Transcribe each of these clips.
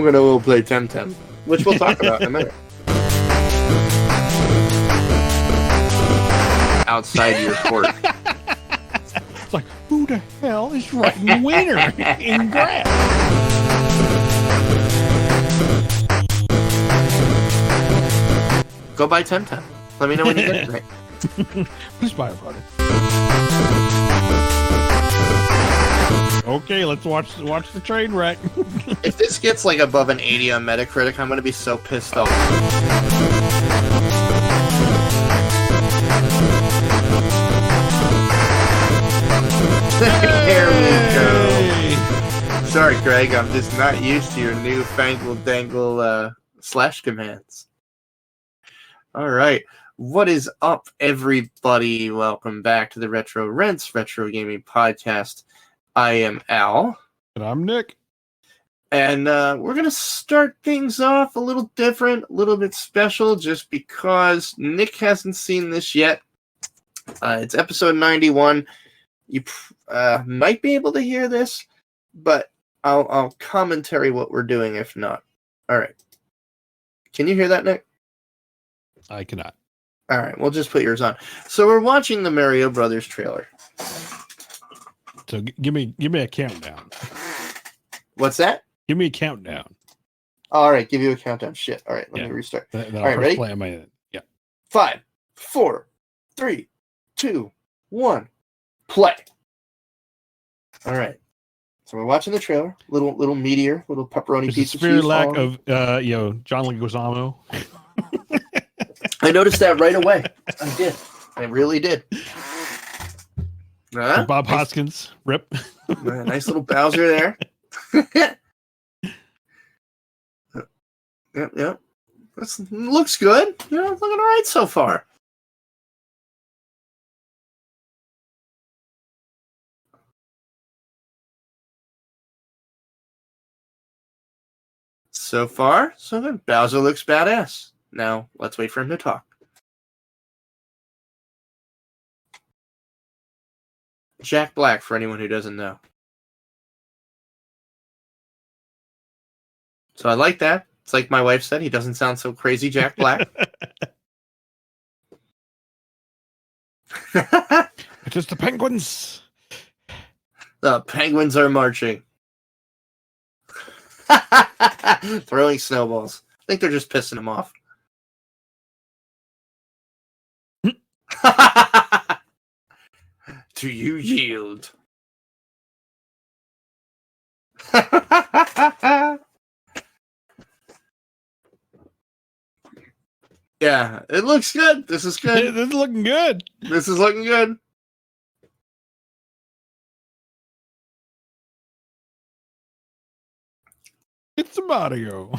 going to play Temtem, which we'll talk about in a minute. Outside your court. It's like, who the hell is writing winner in grass? Go buy Temtem. Let me know when you get it right. Please buy it, brother. Okay, let's watch the train wreck. If this gets like above an 80 on Metacritic, I'm going to be so pissed off. There we go. Sorry, Greg, I'm just not used to your newfangled dangle slash commands. All right. What is up, everybody? Welcome back to the Retro Rents Retro Gaming Podcast. I am Al. And I'm Nick. And we're going to start things off a little different, a little bit special, just because Nick hasn't seen this yet. It's episode 91. You might be able to hear this, but I'll commentary what we're doing if not. All right. Can you hear that, Nick? I cannot. All right, we'll just put yours on. So we're watching the Mario Brothers trailer. So give me a countdown. What's that? Give me a countdown. All right, give you a countdown. Shit. All right, let me restart. Then all right, ready? Play on my end. Yeah. 5, 4, 3, 2, 1, play. All right. So we're watching the trailer. Little meteor, little pepperoni There's pizza. A spirit lack of John Leguizamo. I noticed that right away. I did. I really did. Bob Hoskins, rip. Nice little Bowser there. Yep. This looks good. It's looking all right so far. So far, so good. Bowser looks badass. Now, let's wait for him to talk. Jack Black, for anyone who doesn't know. So I like that. It's like my wife said, he doesn't sound so crazy, Jack Black. Just the penguins. The penguins are marching. Throwing snowballs. I think they're just pissing him off. Do you yield? Yeah, it looks good. This is good. This is looking good. This is looking good. It's a Mario.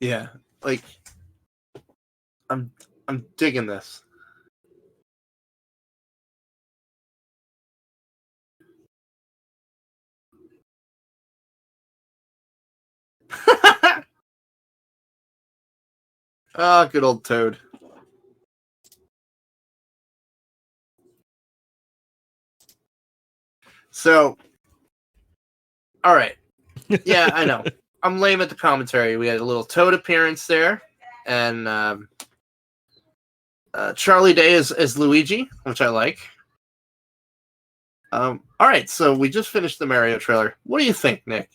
Yeah, like I'm digging this. Ah, good old Toad. So, all right. Yeah, I know. I'm lame at the commentary. We had a little Toad appearance there, and Charlie Day is Luigi, which I like. All right, so we just finished the Mario trailer. What do you think, Nick?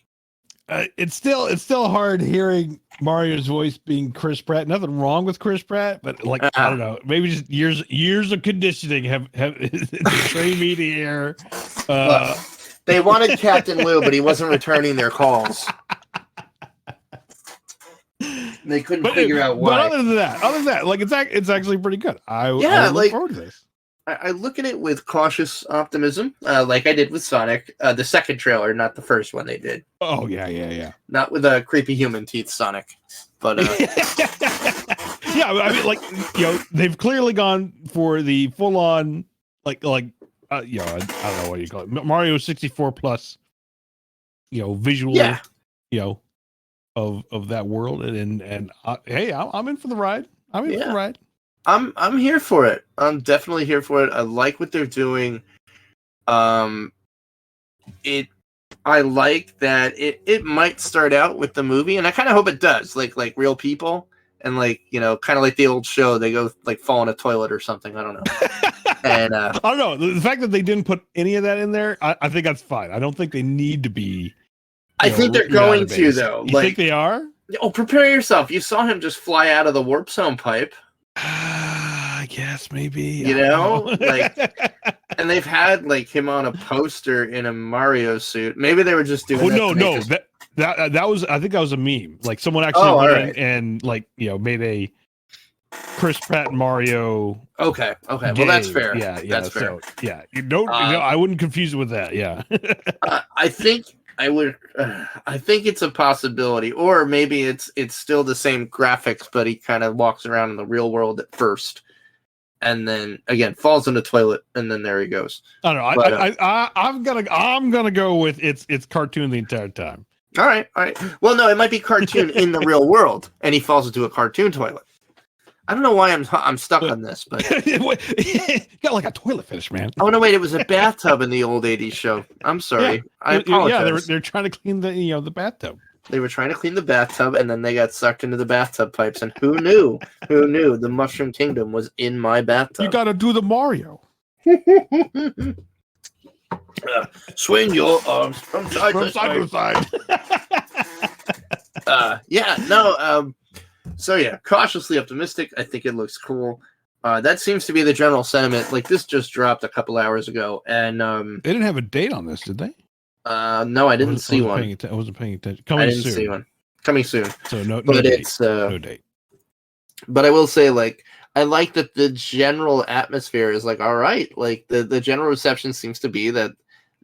It's still hard hearing Mario's voice being Chris Pratt. Nothing wrong with Chris Pratt, but like I don't know, maybe just years of conditioning have trained me to hear. Look, they wanted Captain Lou, but he wasn't returning their calls. They couldn't figure out why. But other than that, like it's actually pretty good. I look forward to this. I look at it with cautious optimism, like I did with Sonic, the second trailer, not the first one they did. Oh yeah. Not with a creepy human teeth Sonic, but yeah. I mean, like they've clearly gone for the full on I don't know what you call it, Mario 64 plus, visual, of that world, and hey, I'm in for the ride. I'm in for the ride. I'm here for it. I'm definitely here for it. I like what they're doing. I like that it might start out with the movie, and I kind of hope it does, like real people, and like, you know, kind of like the old show, they go like fall in a toilet or something. I don't know. And I don't know. The fact that they didn't put any of that in there, I think that's fine. I don't think they need to be. I think they're going to, though. You think they are? Oh, prepare yourself. You saw him just fly out of the warp zone pipe. I guess maybe. You know, like, and they've had like him on a poster in a Mario suit. Maybe they were just doing. Oh no, that was, I think that was a meme. Like someone actually went in and like, you know, made a Chris Pratt Mario. Okay. Well, that's fair. Yeah, that's fair. So, yeah, you don't. I wouldn't confuse it with that. Yeah. I think I would. I think it's a possibility, or maybe it's still the same graphics, but he kind of walks around in the real world at first, and then again falls in the toilet, and then there he goes. I don't know. I'm gonna go with it's cartoon the entire time. All right. Well, no, it might be cartoon in the real world, and he falls into a cartoon toilet. I don't know why I'm stuck on this, but got like a toilet fetish, man. Oh no, wait! It was a bathtub in the old '80s show. I'm sorry. Yeah. I apologize. Yeah, they're trying to clean the bathtub. They were trying to clean the bathtub, and then they got sucked into the bathtub pipes. And who knew? Who knew the Mushroom Kingdom was in my bathtub? You got to do the Mario. Swing your arms from side to side. Yeah. No. So yeah, cautiously optimistic. I think it looks cool. That seems to be the general sentiment. Like, this just dropped a couple hours ago, and they didn't have a date on this, did they? No, I didn't see one. I wasn't paying attention. I didn't see one. Coming soon. So no but date. It's no date. But I will say, like, I like that the general atmosphere is like, all right. Like the general reception seems to be that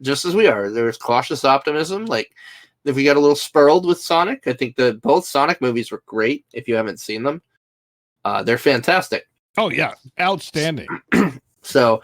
just as we are, there's cautious optimism. Like, if we got a little spurled with Sonic, I think that both Sonic movies were great. If you haven't seen them, they're fantastic. Oh yeah, outstanding. So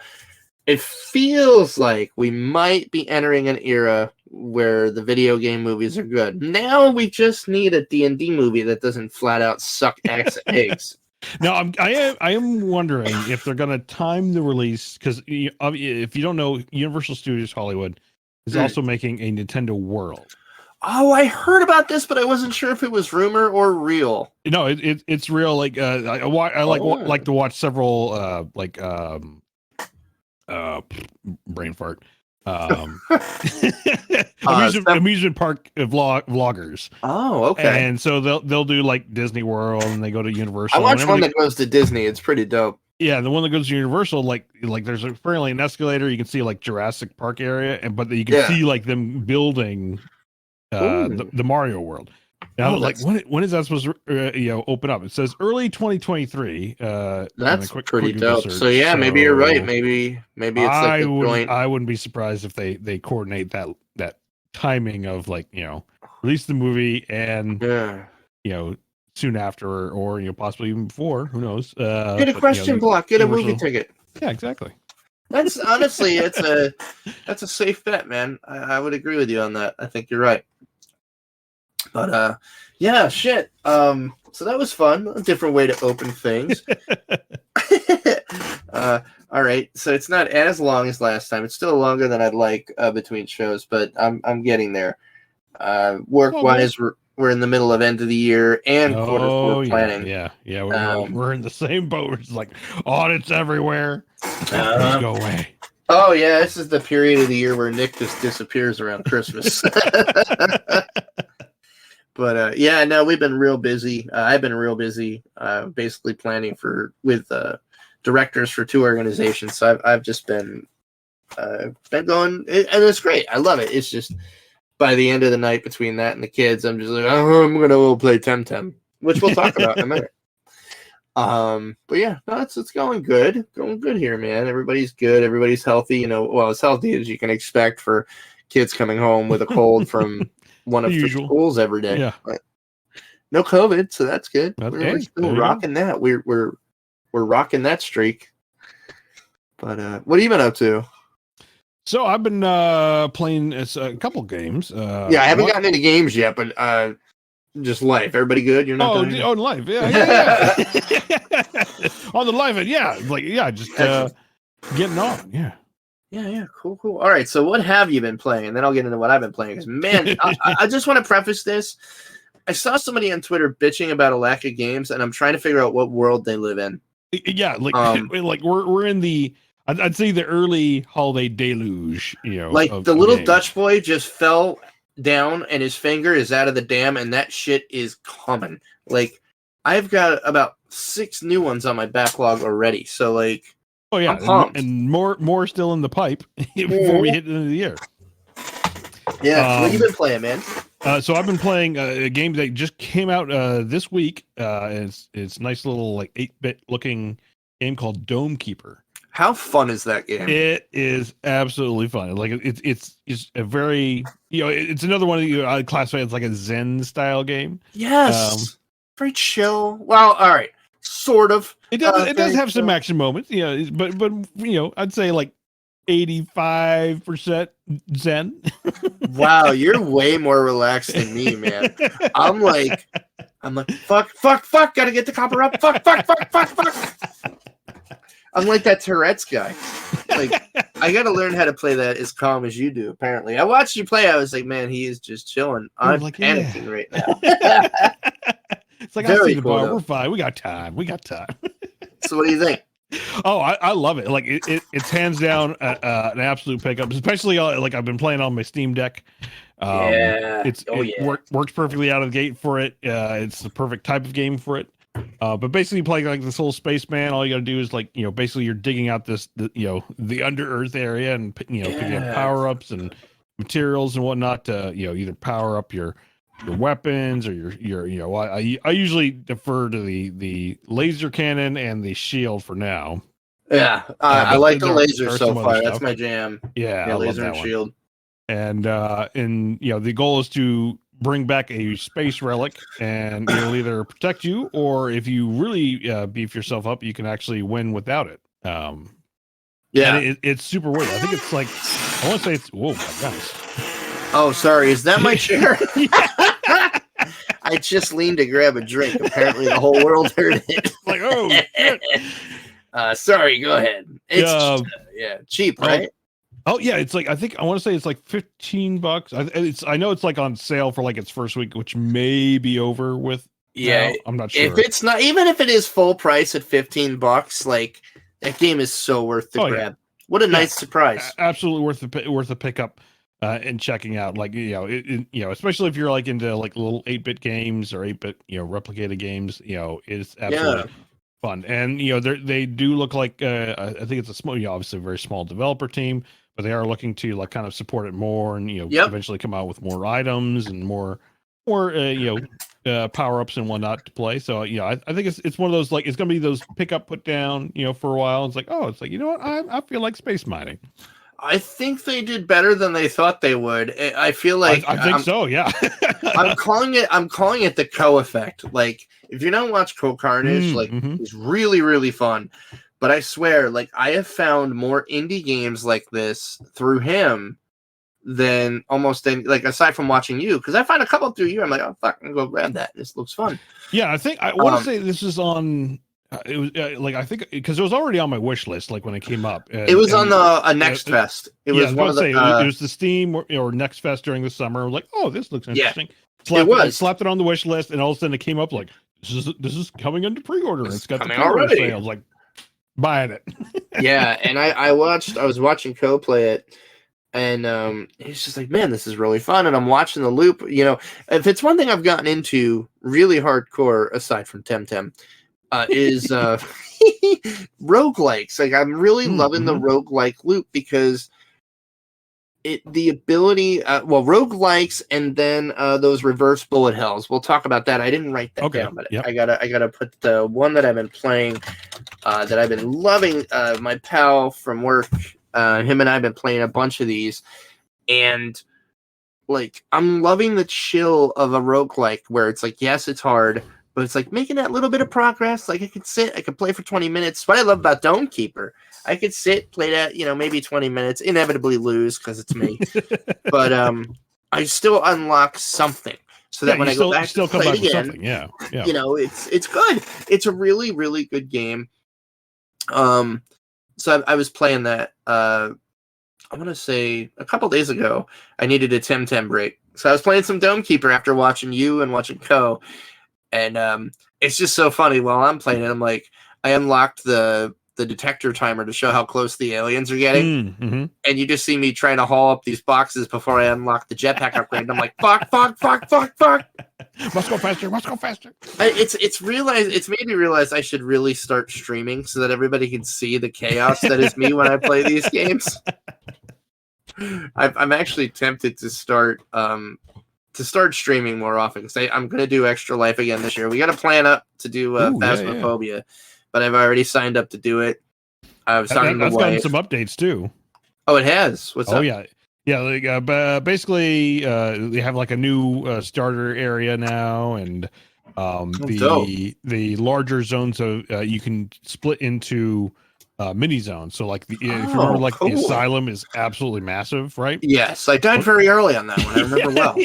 it feels like we might be entering an era where the video game movies are good. Now we just need a D&D movie that doesn't flat out suck eggs. Now I am wondering if they're going to time the release, because if you don't know, Universal Studios Hollywood is also making a Nintendo World. Oh, I heard about this, but I wasn't sure if it was rumor or real. No, it's real. Like I like to watch several brain fart. Amusement park vloggers. Oh, okay. And so they'll do like Disney World, and they go to Universal. I watched one that goes to Disney. It's pretty dope. Yeah, the one that goes to Universal, like there's apparently an escalator. You can see like Jurassic Park area, but you can see like them building the Mario World. Now, like when is that supposed to open up? It says early 2023. That's pretty dope. So yeah, maybe you're right. Maybe it's like the joint. I wouldn't be surprised if they coordinate that timing of like, release the movie and soon after, or possibly even before. Who knows? Get a question block. Get a movie ticket. Yeah, exactly. That's honestly, that's a safe bet, man. I would agree with you on that. I think you're right. But yeah, shit. So that was fun. A different way to open things. All right. So it's not as long as last time. It's still longer than I'd like between shows, but I'm getting there. Work-wise, we're in the middle of end of the year and quarter four planning. Yeah. We're in the same boat. It's like audits everywhere. Just go away. Oh yeah, this is the period of the year where Nick just disappears around Christmas. But yeah, no, we've been real busy. I've been real busy, basically planning with directors for 2 organizations. So I've just been going, and it's great. I love it. It's just by the end of the night, between that and the kids, I'm just like, I'm gonna go play Temtem, which we'll talk about in a minute. But yeah, no, it's going good here, man. Everybody's good. Everybody's healthy. Well, as healthy as you can expect for kids coming home with a cold from one of the schools every day. Yeah. But no COVID, so that's good. We're still rocking that. We're rocking that streak. But what have you been up to? So I've been playing a couple games. I haven't gotten into games yet, but just life. Everybody good? You're not life. Yeah. On the live end, yeah. Like, yeah, just getting on. Yeah. Yeah, cool. All right, so what have you been playing? And then I'll get into what I've been playing. Because, man, I just want to preface this. I saw somebody on Twitter bitching about a lack of games, and I'm trying to figure out what world they live in. Yeah, like we're in the, I'd say the early holiday deluge, Like the little Dutch boy just fell down and his finger is out of the dam, and that shit is coming. Like, I've got about 6 new ones on my backlog already. So, like, oh yeah, and more still in the pipe before we hit the end of the year. Yeah, what have you been playing, man? So I've been playing a game that just came out this week. It's a nice little like 8-bit looking game called Dome Keeper. How fun is that game? It is absolutely fun. Like it's a very it's another one that I classify as like a Zen style game. Yes, very chill. Well, all right, sort of. It does have some action moments, but I'd say like 85% Zen. Wow, you're way more relaxed than me, man. I'm like, fuck, gotta get the copper up. Fuck. I'm like that Tourette's guy. Like, I gotta learn how to play that as calm as you do, apparently. I watched you play, I was like, man, he is just chilling. I'm like, panicking right now. It's like, I see the bar, we're fine. We got time. So what do you think? Oh, I love it. Like it's hands down an absolute pickup, especially like I've been playing on my Steam Deck. It works perfectly out of the gate for it. It's the perfect type of game for it. But basically playing like this whole spaceman, all you got to do is like, basically you're digging out the under earth area and picking up power ups and materials and whatnot to either power up your weapons or your I usually defer to the laser cannon and the shield for now. Yeah, I like the laser so far. That's my jam. Yeah, laser and shield. And the goal is to bring back a space relic, and it'll either protect you, or if you really beef yourself up, you can actually win without it. And it's super weird. I think it's like, I want to say it's, whoa, my gosh. Oh, sorry. Is that my chair? I just leaned to grab a drink. Apparently, the whole world heard it. Like, oh, shit. Sorry. Go ahead. It's cheap, right? Oh yeah, it's like, I want to say it's like $15. I know it's like on sale for like its first week, which may be over with. Yeah, now. I'm not sure. If it's not, even if it is full price at $15, like that game is so worth the grab. Yeah. What a nice surprise! Absolutely worth the pickup. And checking out, like, especially if you're like into like little 8-bit games or 8-bit, replicated games, it's absolutely fun. And, they do look like, I think it's a small, obviously a very small developer team, but they are looking to like kind of support it more and, eventually come out with more items and more power ups and whatnot to play. So, I think it's one of those, like, it's going to be those pick up, put down, for a while. It's like, you know what? I feel like space mining. I think they did better than they thought they would. I feel like I think so. Yeah, I'm calling it the Co effect. Like, if you don't watch Co Carnage, it's really, really fun. But I swear, like, I have found more indie games like this through him than almost any, like, aside from watching you, because I find a couple through you. I'm like, oh fuck, I'm gonna go grab that. This looks fun. Yeah, I think I want to say this is on. It was like, I think because it was already on my wish list, like when it came up. It was on the Next Fest. It was one of the. It was the Steam or Next Fest during the summer. I was like, oh, this looks interesting. Slapped it on the wish list, and all of a sudden it came up like, this is coming into pre-order. It's got the pre-order sale. I was like, buying it. Yeah, and I was watching Co play it, and it's just like, man, this is really fun. And I'm watching the loop. If it's one thing I've gotten into really hardcore, aside from Temtem. Is roguelikes. Like, I'm really loving the roguelike loop because the ability, roguelikes, and then those reverse bullet hells. We'll talk about that. I didn't write that down, but I gotta put the one that I've been playing, that I've been loving. My pal from work, him and I have been playing a bunch of these, and like, I'm loving the chill of a roguelike where it's like, yes, it's hard, but it's like making that little bit of progress. Like, I could play for 20 minutes. What I love about Dome Keeper, I could sit, play that, maybe 20 minutes, inevitably lose because it's me. But I still unlock something. so that when I go back still to come play back it with again, something. Yeah. you know, it's good. It's a really, really good game. So I was playing that. I want to say a couple days ago. I needed a Temtem break, so I was playing some Dome Keeper after watching you and watching Co. And it's just so funny. While I'm playing it, I'm like, I unlocked the detector timer to show how close the aliens are getting. Mm-hmm. And you just see me trying to haul up these boxes before I unlock the jetpack upgrade. And I'm like, fuck. Must go faster. It's made me realize I should really start streaming so that everybody can see the chaos that is me when I play these games. I'm actually tempted to start streaming more often because I'm going to do Extra Life again this year. We got a plan up to do Phasmophobia, but I've already signed up to do it. I was talking to that's wife. gotten some updates too. Oh, it has. What's up? Oh yeah. Like, basically, they have like a new starter area now, and the larger zones you can split into mini zones. So like if you remember, like cool. the asylum is absolutely massive, right? Yes, I died very early on that one. I remember well.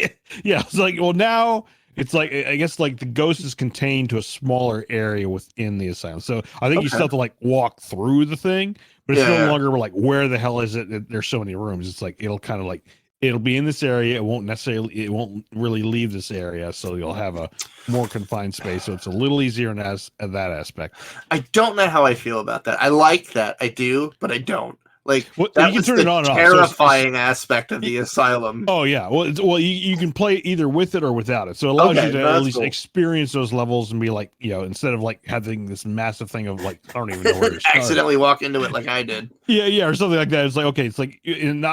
Yeah. It's like, well, now it's like, I guess like the ghost is contained to a smaller area within the asylum. So I think you still have to like walk through the thing, but it's no longer like, where the hell is it? There's so many rooms. It's like, it'll kind of like, it'll be in this area. It won't really leave this area. So you'll have a more confined space. So it's a little easier in that aspect. I don't know how I feel about that. I like that. I do, but I don't. Like, that was the terrifying aspect of the asylum. Oh yeah, well, you can play either with it or without it, so it allows you to at least experience those levels and be like, you know, instead of like having this massive thing of like, I don't even know where to start. Accidentally walk into it like I did. Yeah, or something like that. It's like, okay, it's like, and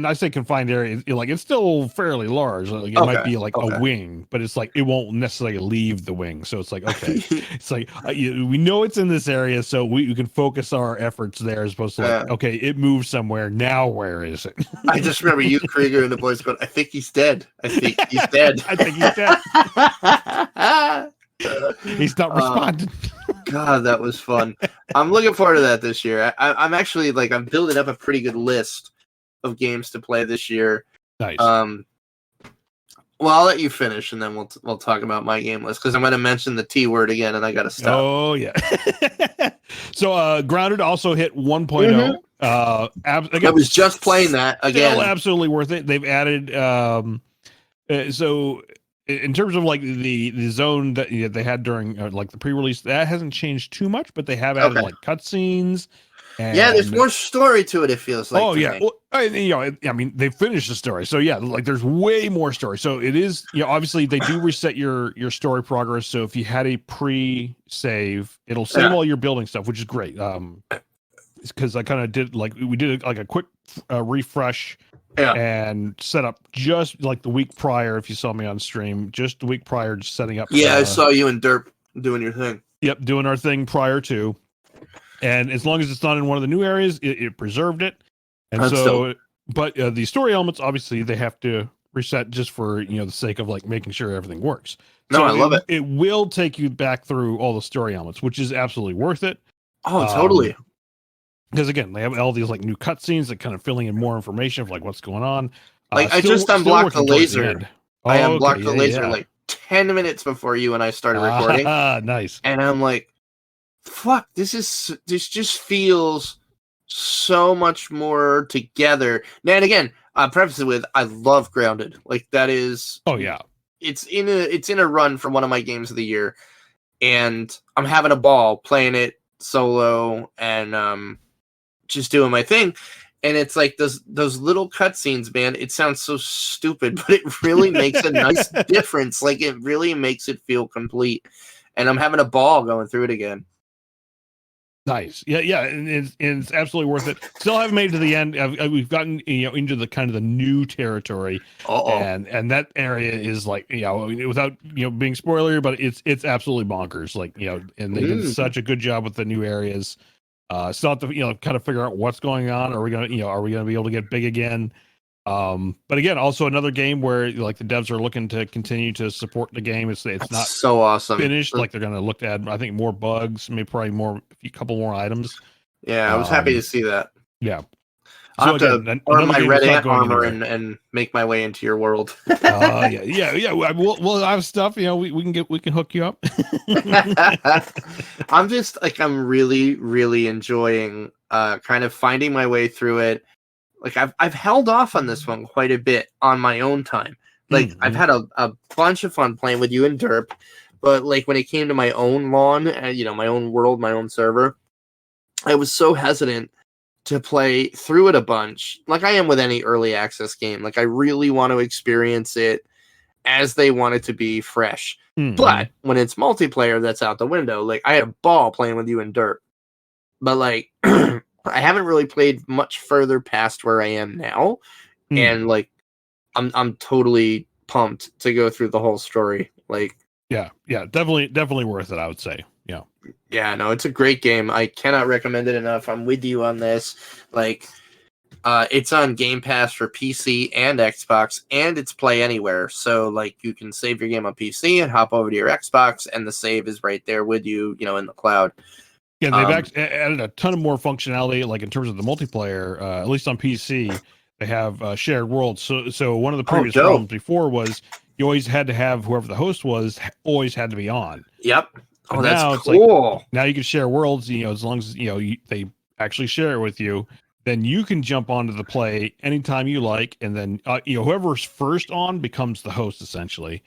I say confined area, like it's still fairly large. Like it might be like a wing, but it's like it won't necessarily leave the wing. So it's like, okay, it's like we know it's in this area, so we can focus our efforts there as opposed to like, okay, it moved somewhere. Now where is it? I just remember you, Krieger, and the boys going, I think he's dead. I think he's dead. He's not responding. God, that was fun. I'm looking forward to that this year. I'm actually like, I'm building up a pretty good list of games to play this year. Nice. Well, I'll let you finish, and then we'll talk about my game list because I'm going to mention the T word again, and I got to stop. Oh yeah. So Grounded also hit 1.0. I was just playing that again. Still absolutely worth it. They've added so in terms of like the zone that they had during like the pre-release, that hasn't changed too much, but they have added like cutscenes. There's more story to it. It feels like. Oh yeah, well, I mean, they finished the story, so yeah, like there's way more story. So it is, obviously they do reset your story progress. So if you had a pre-save, it'll save all your building stuff, which is great. Because I kind of did we did like a quick refresh and set up just like the week prior. If you saw me on stream, just the week prior, just setting up. Yeah, I saw you and Derp doing your thing. Yep, doing our thing prior to. And as long as it's not in one of the new areas, it preserved it. And but the story elements, obviously, they have to reset just for, the sake of like making sure everything works. No, I love it. It will take you back through all the story elements, which is absolutely worth it. Oh, totally. Because again, they have all these like new cutscenes that kind of filling in more information of like what's going on. Like I just unblocked the laser. I unblocked the laser like 10 minutes before you and I started recording. Nice. And I'm like, fuck, this just feels so much more together. Now, and again, I'll preface it with, I love Grounded. Like that is, it's in a run for one of my games of the year, and I'm having a ball playing it solo and just doing my thing. And it's like those little cutscenes, man. It sounds so stupid, but it really makes a nice difference. Like it really makes it feel complete. And I'm having a ball going through it again. Nice. Yeah. And it's absolutely worth it. Still haven't made it to the end. We've gotten, into the kind of the new territory. And that area is like, without, being spoiler, but it's absolutely bonkers. Like, and they did such a good job with the new areas. Still have to, kind of figure out what's going on. Are we going to be able to get big again? But again, also another game where like the devs are looking to continue to support the game. It's not so awesome finished. Like they're going to look to add, I think, more bugs, maybe probably a couple more items. Yeah, I was happy to see that. Yeah. I'll have to arm my game red that's not ant going armor anywhere. and make my way into your world. Yeah. We'll have stuff. We can hook you up. I'm really, really enjoying kind of finding my way through it. Like I've held off on this one quite a bit on my own time. Like I've had a bunch of fun playing with you in Derp, but like when it came to my own lawn, my own world, my own server, I was so hesitant to play through it a bunch, like I am with any early access game. Like I really want to experience it as they want it to be fresh. But when it's multiplayer, that's out the window. Like I had a ball playing with you in Dirt, but like I haven't really played much further past where I am now, and like I'm totally pumped to go through the whole story. Like definitely worth it, I would say. Yeah, no, it's a great game. I cannot recommend it enough. I'm with you on this. Like, it's on Game Pass for PC and Xbox, and it's Play Anywhere. So, like, you can save your game on PC and hop over to your Xbox, and the save is right there with you, in the cloud. Yeah, they've added a ton of more functionality, like in terms of the multiplayer. At least on PC, they have shared worlds. So one of the previous problems before was you always had to have whoever the host was always had to be on. Yep. But now it's cool. Like, now you can share worlds, as long as they actually share it with you, then you can jump onto the play anytime you like, and then whoever's first on becomes the host essentially.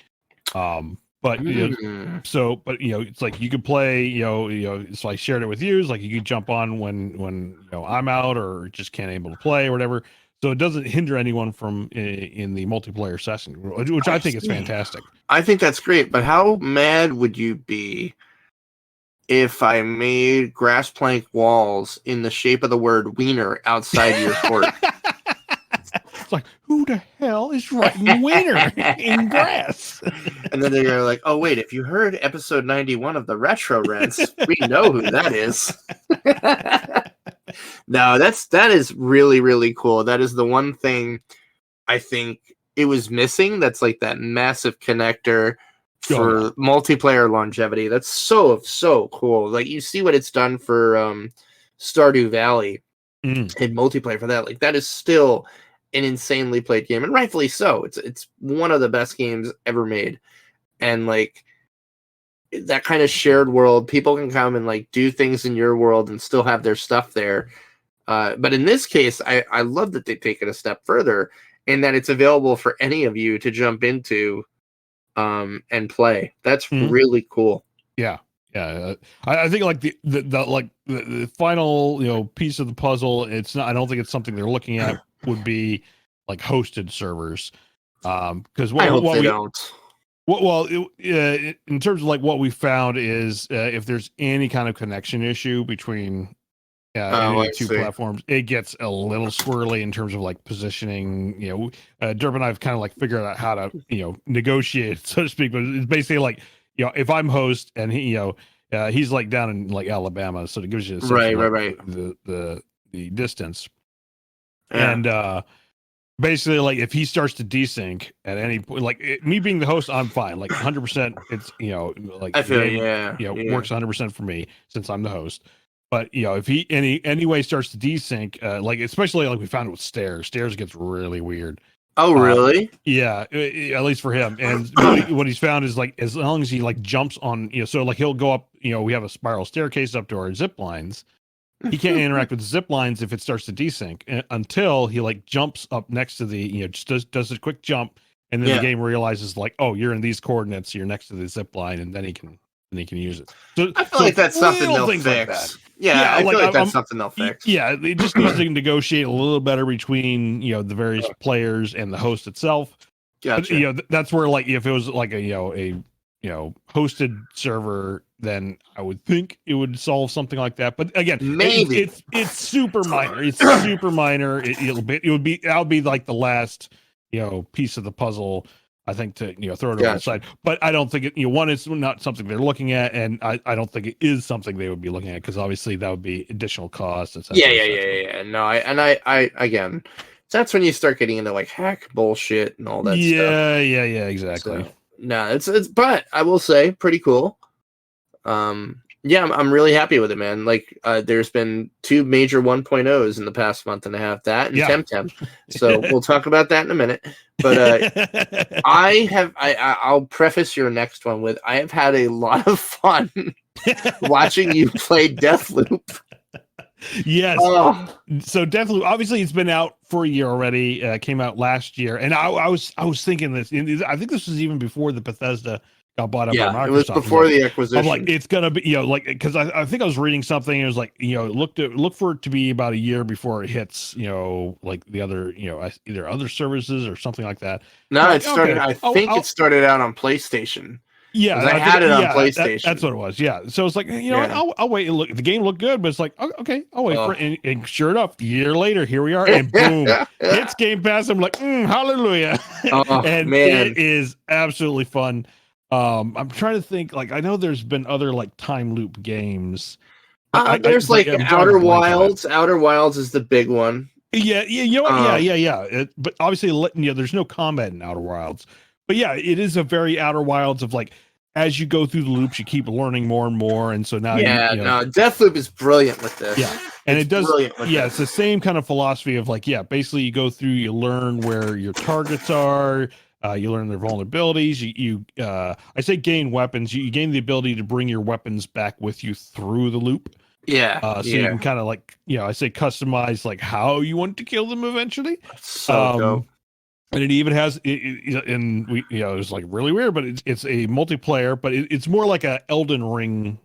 But it's like you could play, so I shared it with you. It's like you could jump on when I'm out or just can't able to play or whatever. So it doesn't hinder anyone from in the multiplayer session, which I think is fantastic. I think that's great. But how mad would you be if I made grass plank walls in the shape of the word wiener outside your court? It's like, who the hell is writing wiener in grass? And then they're like, oh, wait, if you heard episode 91 of the Retro Rents, we know who that is. No, that is really, really cool. That is the one thing I think it was missing. That's like that massive connector for multiplayer longevity. That's so cool. Like you see what it's done for Stardew Valley and multiplayer for that. Like that is still an insanely played game, and rightfully so. It's one of the best games ever made. And like that kind of shared world, people can come and like do things in your world and still have their stuff there. But in this case, I love that they take it a step further and that it's available for any of you to jump into and play. That's really cool. Yeah. I think like the final piece of the puzzle. It's not. I don't think it's something they're looking at. Would be like hosted servers. Because I hope they don't. Well, in terms of like what we found is if there's any kind of connection issue between any of the two platforms, it gets a little squirrely in terms of like positioning. Derp and I've kind of like figured out how to negotiate, so to speak. But it's basically like if I'm host and he's like down in like Alabama, so it gives you a sense of, the distance. Yeah. And basically, like if he starts to desync at any point, like me being the host, I'm fine. Like 100%, it's like I feel works 100% for me since I'm the host. But if he any way starts to desync, like especially like we found it with stairs gets really weird. Oh really? Yeah, at least for him. And what he's found is like as long as he like jumps on, so like he'll go up. We have a spiral staircase up to our zip lines. He can't interact with the zip lines if it starts to desync until he like jumps up next to the just does a quick jump, and then the game realizes like, oh, you're in these coordinates, you're next to the zip line, and then he can use it. So I feel like that's something they'll fix. Like I feel like that's something they'll fix. Yeah, it just needs to negotiate a little better between the various players and the host itself. Gotcha. But, that's where like if it was like a hosted server, then I would think it would solve something like that. But again, maybe it's super minor. It's super minor. That'll be like the last piece of the puzzle, I think, to throw it over the side. But I don't think it. One, it's not something they're looking at, and I don't think it is something they would be looking at because obviously that would be additional costs. Yeah. No, I again, that's when you start getting into like hack bullshit and all that stuff. Yeah, exactly. So, no, it's but I will say pretty cool. Yeah, I'm really happy with it, man. Like, there's been 2 major 1.0s in the past month and a half, that and Temtem. So we'll talk about that in a minute. But I'll preface your next one with, I have had a lot of fun watching you play Deathloop. Yes. So Deathloop, obviously, it's been out for a year already. Came out last year, and I was thinking this. I think this was even before the Bethesda got bought up by Microsoft. It was before the acquisition. I'm like, it's gonna be, because I think I was reading something. And it was like, look for it to be about a year before it hits, like the other, either other services or something like that. No, it started. Okay. I think it started out on PlayStation. Yeah, I had it on PlayStation. That's what it was. Yeah, so it's like, I'll wait and look. The game looked good, but it's like, okay, I'll wait for it. And sure enough, a year later, here we are, and boom, it's Game Pass. I'm like, hallelujah! And man, it is absolutely fun. I'm trying to think. Like, I know there's been other like time loop games. There's Outer Wilds. Outer Wilds is the big one. Yeah. But obviously, there's no combat in Outer Wilds. But yeah, it is a very Outer Wilds of like, as you go through the loops, you keep learning more and more, and so now Deathloop is brilliant with this. Yeah, and it does. Yeah, it's the same kind of philosophy of like, basically you go through, you learn where your targets are, you learn their vulnerabilities. You I say gain weapons. You gain the ability to bring your weapons back with you through the loop. Yeah, so you can kind of like, I say customize like how you want to kill them eventually. So dope. And it even has, it's like really weird, but it's a multiplayer, but it's more like a Elden Ring,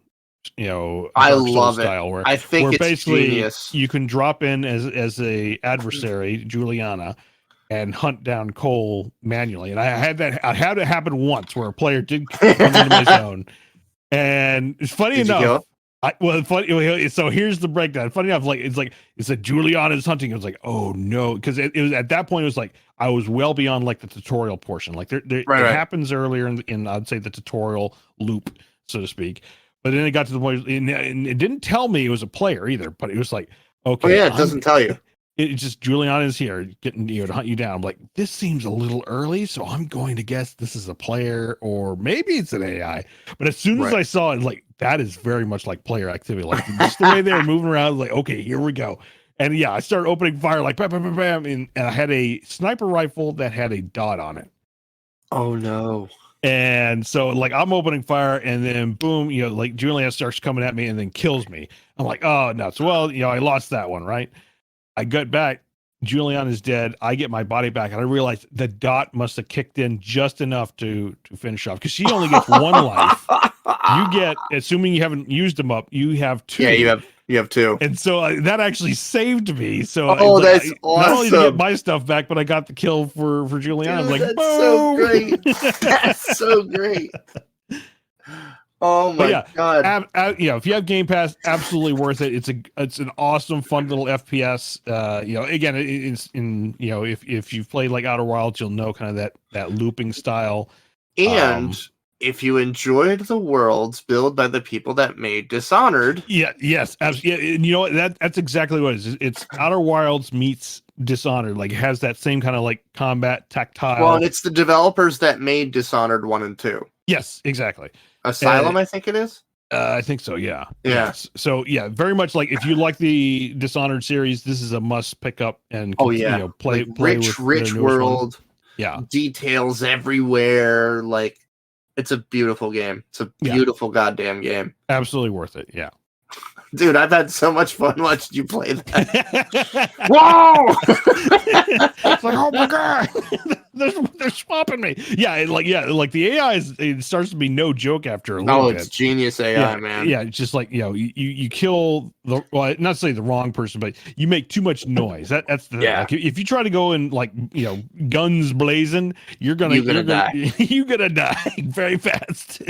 I love it. Style where I think where it's basically genius. You can drop in as a adversary, Juliana, and hunt down Cole manually. And I had it happen once where a player did come into my zone, and it's funny enough. So here's the breakdown. Funny enough, it's like Juliana's hunting. It was like, oh no, because it was at that point. It was like I was well beyond like the tutorial portion. Like it happens earlier in I'd say the tutorial loop, so to speak. But then it got to the point, and it didn't tell me it was a player either. But it was like, okay, it doesn't tell you. It's just Juliana's here getting to hunt you down. I'm like, this seems a little early, so I'm going to guess this is a player or maybe it's an AI. But as soon as I saw it, like that is very much like player activity. Like just the way they were moving around, like, okay, here we go. And I started opening fire like bam, bam, bam, bam, and I had a sniper rifle that had a dot on it. Oh no. And so like I'm opening fire and then boom, like Juliana starts coming at me and then kills me. I'm like, oh no. So I lost that one, right? I got back, Juliana's dead. I get my body back, and I realized the dot must have kicked in just enough to finish off because she only gets 1 life. You get, assuming you haven't used them up, you have 2. Yeah, you have 2. And so that actually saved me. So that's awesome. Not only did I get my stuff back, but I got the kill for Juliana. Dude, I was like, that's so great. That's so great. Oh my god! If you have Game Pass, absolutely worth it. It's an awesome, fun little FPS. Again, it's in if you've played like Outer Wilds, you'll know kind of that looping style. And if you enjoyed the worlds built by the people that made Dishonored, yes, absolutely. And you know what? That's exactly what it is. It's Outer Wilds meets Dishonored. Like it has that same kind of like combat tactile. Well, and it's the developers that made Dishonored 1 and 2. Yes, exactly. Asylum, I think it is. I think so. Yeah. Yeah. Yes. So very much like if you like the Dishonored series, this is a must pick up and play. Like play rich world. One. Yeah. Details everywhere. Like it's a beautiful game. It's a beautiful goddamn game. Absolutely worth it. Yeah. Dude, I've had so much fun watching you play that. Whoa! It's like, oh my god, they're swapping me. Like the AI it starts to be no joke after a little bit. It's genius AI, man. Yeah, it's just like you kill not say the wrong person, but you make too much noise. That's the like, if you try to go in like guns blazing, you're gonna die. You're gonna die very fast.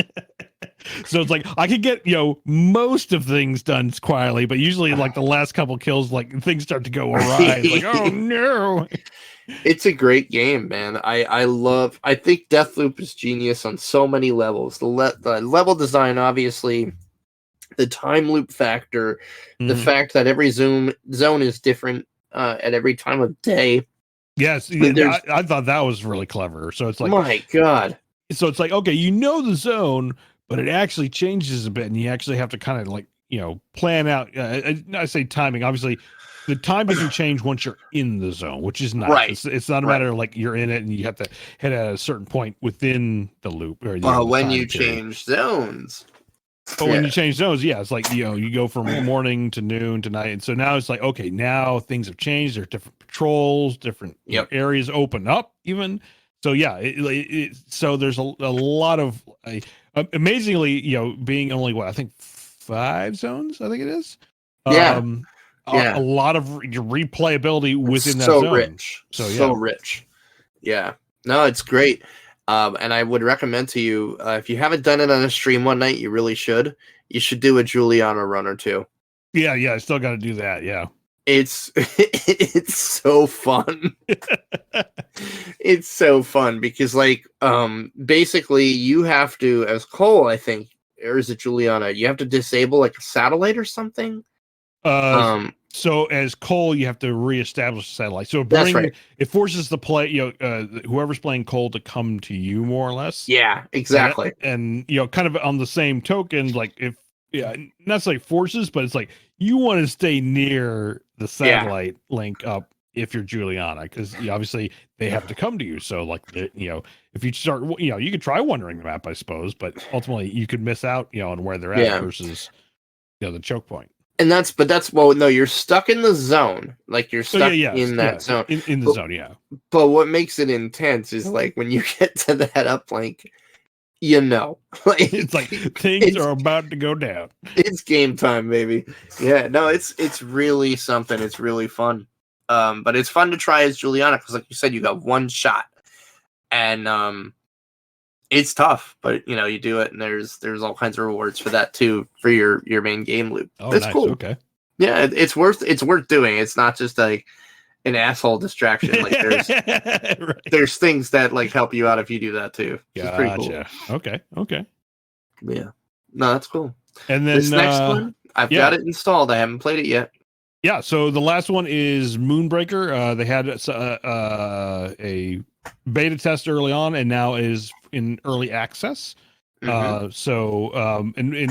So it's like I could get most of things done quietly, but usually like the last couple kills, like things start to go awry. Like, oh no. It's a great game, man. I think Deathloop is genius on so many levels. The level design, obviously, the time loop factor, the fact that every zone is different at every time of day. Yes, I thought that was really clever. So it's like, my god. So it's like, okay, the zone. but it actually changes a bit, and you actually have to kind of like, plan out. I say timing. Obviously, the time doesn't change once you're in the zone, which is nice. Right. It's not a matter of like you're in it and you have to hit at a certain point within the loop. Or When you change zones. But when you change zones, it's like, you go from morning to noon to night. And so now it's like, okay, now things have changed. There's different patrols, different areas open up even. So so there's a lot of amazingly, being only I think 5 zones, I think it is. A lot of replayability within that zone. Rich. So rich. Yeah. No, it's great. And I would recommend to you, if you haven't done it on a stream one night, you really should. You should do a Juliana run or two. Yeah, I still got to do that. Yeah, it's so fun. It's so fun because, like, basically you have to, as Cole, I think, or is it Juliana? You have to disable like a satellite or something. So as Cole, you have to reestablish the satellite. So it forces the play, whoever's playing Cole to come to you more or less. Yeah, exactly. And kind of on the same token, like not like forces, but it's like you want to stay near the satellite link up if you're Juliana, because obviously they have to come to you. So like, if you start, you could try wandering the map, I suppose, but ultimately you could miss out, on where they're at versus, the choke point. And that's no, you're stuck in the zone. Like you're stuck in that zone. In the zone, yeah. But what makes it intense is like when you get to that uplink, like, it's like things are about to go down. It's game time, baby. Yeah, no, it's really something. It's really fun. But it's fun to try as Juliana because, like you said, you got one shot, and it's tough, but you do it, and there's all kinds of rewards for that too, for your main game loop. Oh, it's nice. Cool. Okay. Yeah, it's worth doing. It's not just like an asshole distraction. Like there's things that like help you out if you do that too. It's pretty cool. Okay. Yeah. No, that's cool. And then this next one, I've got it installed. I haven't played it yet. Yeah, so the last one is Moonbreaker. They had a beta test early on, and now is in early access. And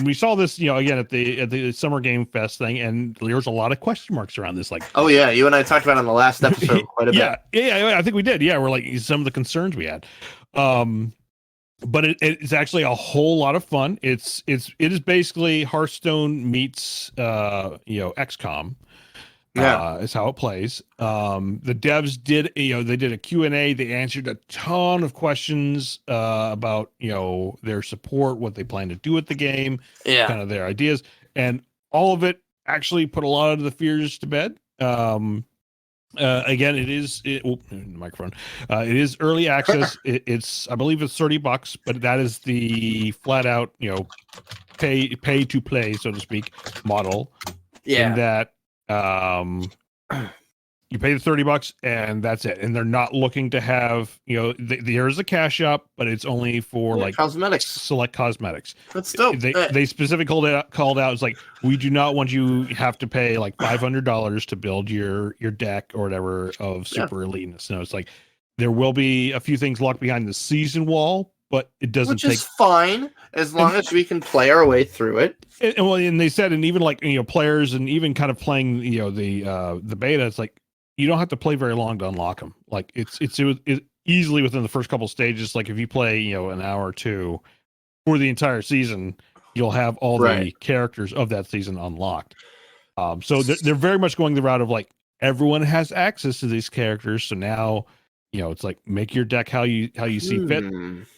we saw this, again at the Summer Game Fest thing, and there's a lot of question marks around this. Like, oh yeah, you and I talked about it on the last episode quite a bit. Yeah, I think we did. Yeah, we're like some of the concerns we had. But it's actually a whole lot of fun. It is basically Hearthstone meets XCOM. Is how it plays. The devs did they did a Q&A. They answered a ton of questions about their support, what they plan to do with the game, kind of their ideas, and all of it actually put a lot of the fears to bed. Again, microphone. It is early access. It's I believe it's $30, but that is the flat out pay to play, so to speak, model. Yeah. In that you pay the $30 and that's it. And they're not looking to have, there is a cash up, but it's only for like cosmetics, select cosmetics. That's dope. They specifically called out. It's like, we do not want you have to pay like $500 to build your deck or whatever of super eliteness. No, it's like, there will be a few things locked behind the season wall, but it doesn't Which is fine as long as we can play our way through it. And they said, and even like players, and even kind of playing the beta, it's like you don't have to play very long to unlock them. Like it's easily within the first couple stages. Like if you play an hour or two for the entire season, you'll have all the characters of that season unlocked. So they're very much going the route of like everyone has access to these characters. So now it's like make your deck how you see fit.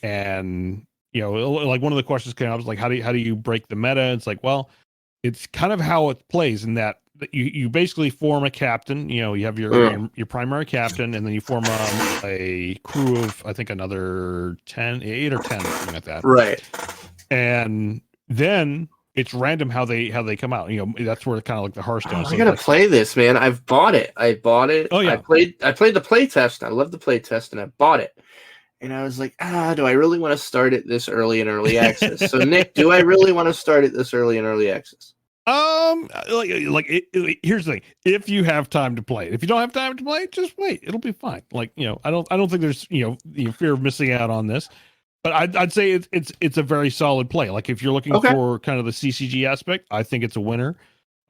And like one of the questions came up was like, how do you break the meta? It's like, well, it's kind of how it plays in that you basically form a captain. You have your primary captain, and then you form a crew of I think another 8 or 10, something like that. Right. And then it's random how they come out. That's where kind of like the Hearthstone. I gotta play this, man. I've bought it. Oh yeah. I played the play test. I love the play test, and I bought it. And I was like, do I really want to start it this early in early access? So Nick, do I really want to start it this early in early access? Here's the thing: if you have time to play it, if you don't have time to play it, just wait. It'll be fine. Like I don't think there's fear of missing out on this. But I'd say it's a very solid play. Like if you're looking for kind of the CCG aspect, I think it's a winner.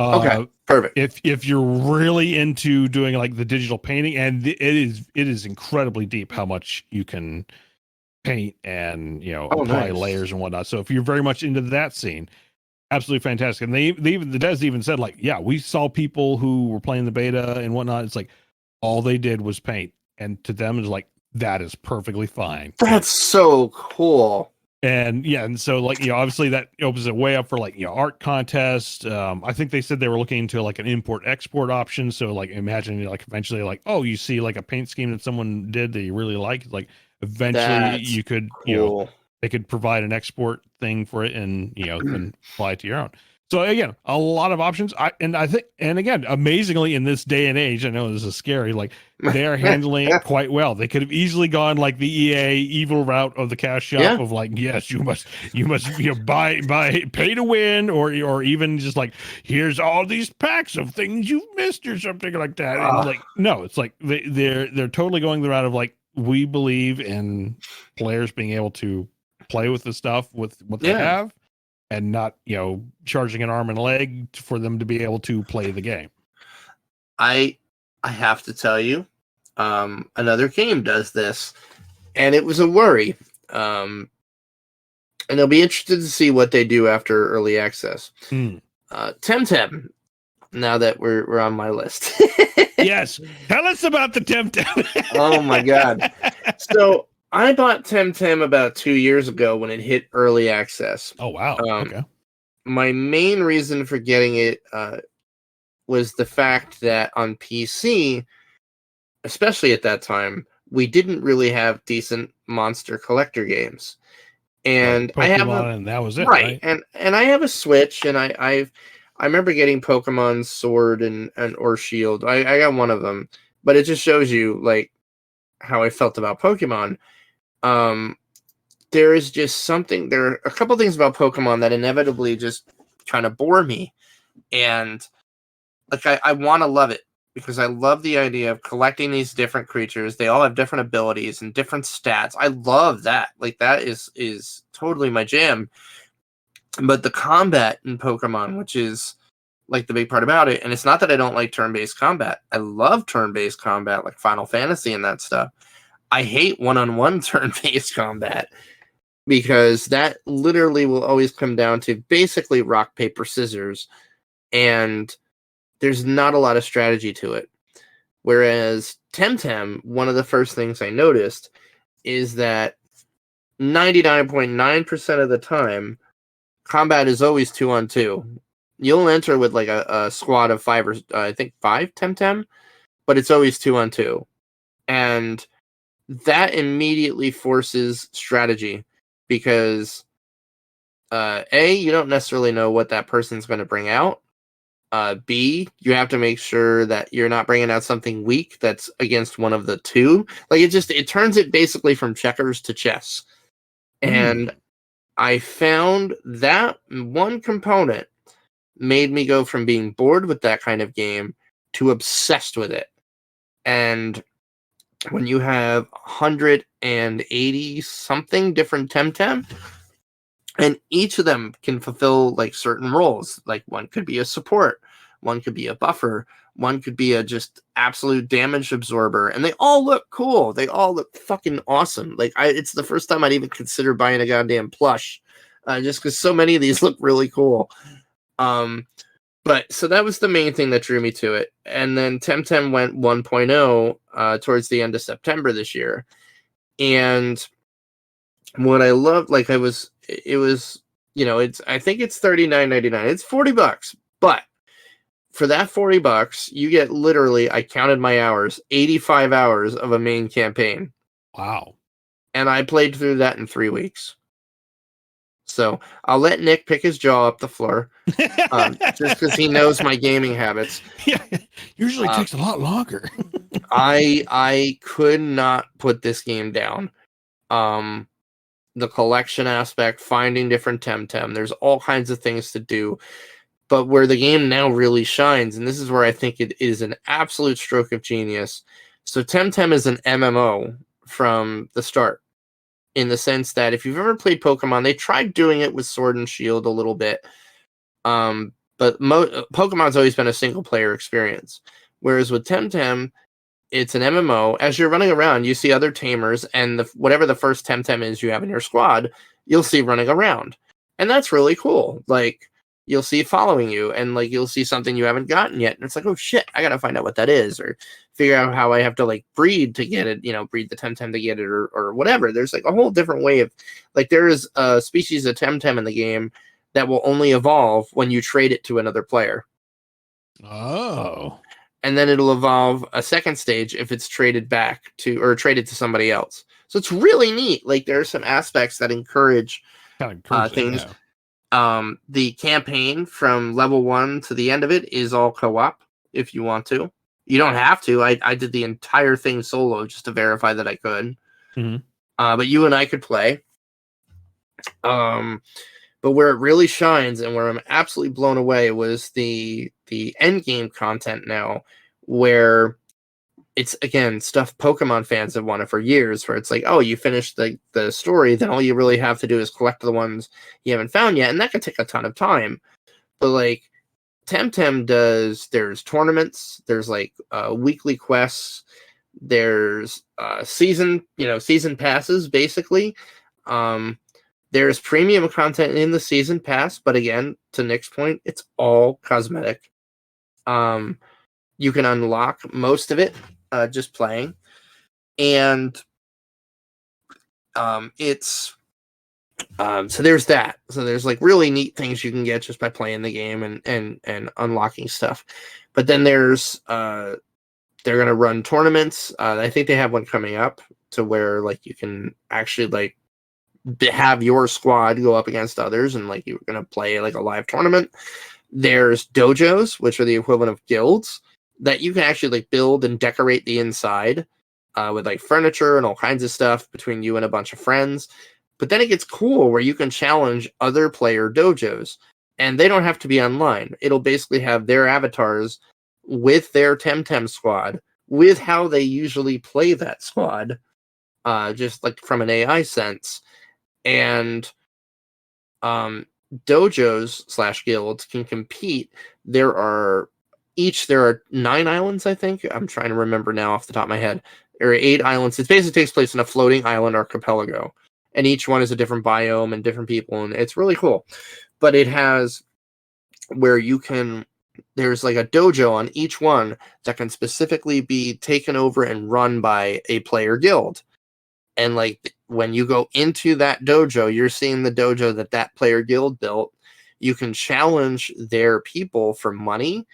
Okay, perfect. If you're really into doing like the digital painting, and it is incredibly deep how much you can paint and apply layers and whatnot. So if you're very much into that scene, absolutely fantastic. And the devs even said like, yeah, we saw people who were playing the beta and whatnot. It's like all they did was paint, and to them it's like that is perfectly fine. That's so cool. And yeah, and so like obviously that opens it way up for like art contest. I think they said they were looking into like an import export option. So like imagine like eventually like you see like a paint scheme that someone did that you really like. Like eventually you could they could provide an export thing for it and then apply it to your own. So again, a lot of options. I think again, amazingly in this day and age, I know this is scary, like they are handling it quite well. They could have easily gone like the EA evil route of the cash shop of like, yes, you must buy pay to win, or even just like here's all these packs of things you've missed or something like that. And like no, it's like they're totally going the route of like we believe in players being able to play with the stuff with what they have. And not, charging an arm and a leg for them to be able to play the game. I have to tell you, another game does this, and it was a worry. And I'll be interested to see what they do after early access. Temtem. Now that we're on my list. Yes, tell us about the Temtem. Oh my god! So. I bought Temtem about 2 years ago when it hit early access. Oh, wow. Okay. My main reason for getting it was the fact that on PC, especially at that time, we didn't really have decent monster collector games. And Pokemon, I have and that was it, right? And I have a Switch, and I remember getting Pokemon Sword and or Shield. I got one of them, but it just shows you like how I felt about Pokemon. There is just something. There are a couple things about Pokemon that inevitably just kind of bore me, and like I want to love it because I love the idea of collecting these different creatures. They all have different abilities and different stats. I love that. Like that is totally my jam. But the combat in Pokemon, which is like the big part about it, and it's not that I don't like turn-based combat. I love turn-based combat, like Final Fantasy and that stuff. I hate one-on-one turn-based combat because that literally will always come down to basically rock, paper, scissors, and there's not a lot of strategy to it. Whereas Temtem, one of the first things I noticed is that 99.9% of the time, combat is always 2-on-2. You'll enter with like a squad of 5 or I think 5 Temtem, but it's always 2-on-2. And that immediately forces strategy because A, you don't necessarily know what that person's going to bring out. B, you have to make sure that you're not bringing out something weak that's against one of the two. Like it turns it basically from checkers to chess. And I found that one component made me go from being bored with that kind of game to obsessed with it. And when you have 180 something different Temtem, and each of them can fulfill like certain roles. Like one could be a support, one could be a buffer, one could be a just absolute damage absorber, and they all look cool. They all look fucking awesome. Like it's the first time I'd even consider buying a goddamn plush, just because so many of these look really cool. But so that was the main thing that drew me to it. And then Temtem went 1.0 towards the end of September this year. And what I loved, like it was, I think it's $39.99. It's $40, but for that $40, you get literally, I counted my hours, 85 hours of a main campaign. Wow. And I played through that in 3 weeks. So I'll let Nick pick his jaw up the floor, just because he knows my gaming habits. Yeah, usually takes a lot longer. I could not put this game down. The collection aspect, finding different Temtem, there's all kinds of things to do. But where the game now really shines, and this is where I think it is an absolute stroke of genius. So Temtem is an MMO from the start. in the sense that if you've ever played Pokemon, they tried doing it with Sword and Shield a little bit. But Pokemon's always been a single player experience. Whereas with Temtem, it's an MMO. As you're running around, you see other tamers, and whatever the first Temtem is you have in your squad, you'll see running around. And that's really cool. Like, you'll see following you, and like you'll see something you haven't gotten yet. And it's like, oh shit, I gotta find out what that is, or figure out how I have to like breed to get it, breed the Temtem to get it, or whatever. There's like a whole different way of, like, there is a species of Temtem in the game that will only evolve when you trade it to another player. Oh. And then it'll evolve a second stage if it's traded back to, or traded to somebody else. So it's really neat. Like, there are some aspects that encourage things. Yeah. The campaign from level 1 to the end of it is all co-op if you want to. You don't have to. I did the entire thing solo just to verify that I could. Mm-hmm. But you and I could play. But where it really shines and where I'm absolutely blown away was the end game content now, where it's, again, stuff Pokemon fans have wanted for years, where it's like, oh, you finish the story, then all you really have to do is collect the ones you haven't found yet, and that could take a ton of time. But like Temtem does, there's tournaments, there's like weekly quests, there's season passes, basically. There's premium content in the season pass, but again, to Nick's point, it's all cosmetic. You can unlock most of it just playing, and it's so there's that. So there's like really neat things you can get just by playing the game and unlocking stuff. But then there's they're gonna run tournaments. I think they have one coming up to where like you can actually like have your squad go up against others, and like you're gonna play like a live tournament. There's dojos, which are the equivalent of guilds, that you can actually like build and decorate the inside with like furniture and all kinds of stuff between you and a bunch of friends. But then it gets cool where you can challenge other player dojos, and they don't have to be online. It'll basically have their avatars with their Temtem squad, with how they usually play that squad, just like from an AI sense. And dojos / guilds can compete. There are 9 islands, I think. I'm trying to remember now off the top of my head. There are 8 islands. It basically takes place in a floating island archipelago, and each one is a different biome and different people, and it's really cool. But it has where there's like a dojo on each one that can specifically be taken over and run by a player guild. And like when you go into that dojo, you're seeing the dojo that player guild built. You can challenge their people for money,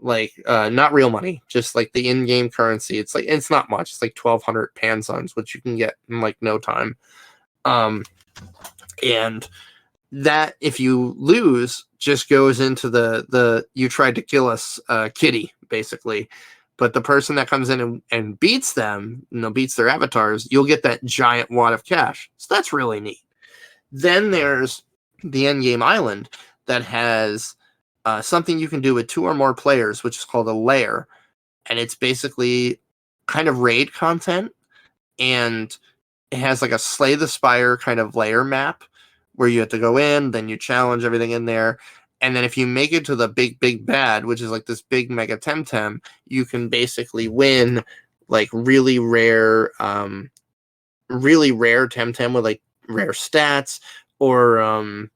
like not real money, just like the in-game currency. It's not much. It's like 1,200 pansons, which you can get in like no time. And that, if you lose, just goes into the you tried to kill us kitty, basically. But the person that comes in and beats them, beats their avatars, you'll get that giant wad of cash. So that's really neat. Then there's the endgame island that has something you can do with 2 or more players, which is called a lair. And it's basically kind of raid content. And it has like a Slay the Spire kind of lair map where you have to go in, then you challenge everything in there. And then if you make it to the big, big bad, which is like this big mega Temtem, you can basically win like really rare Temtem with like rare stats, or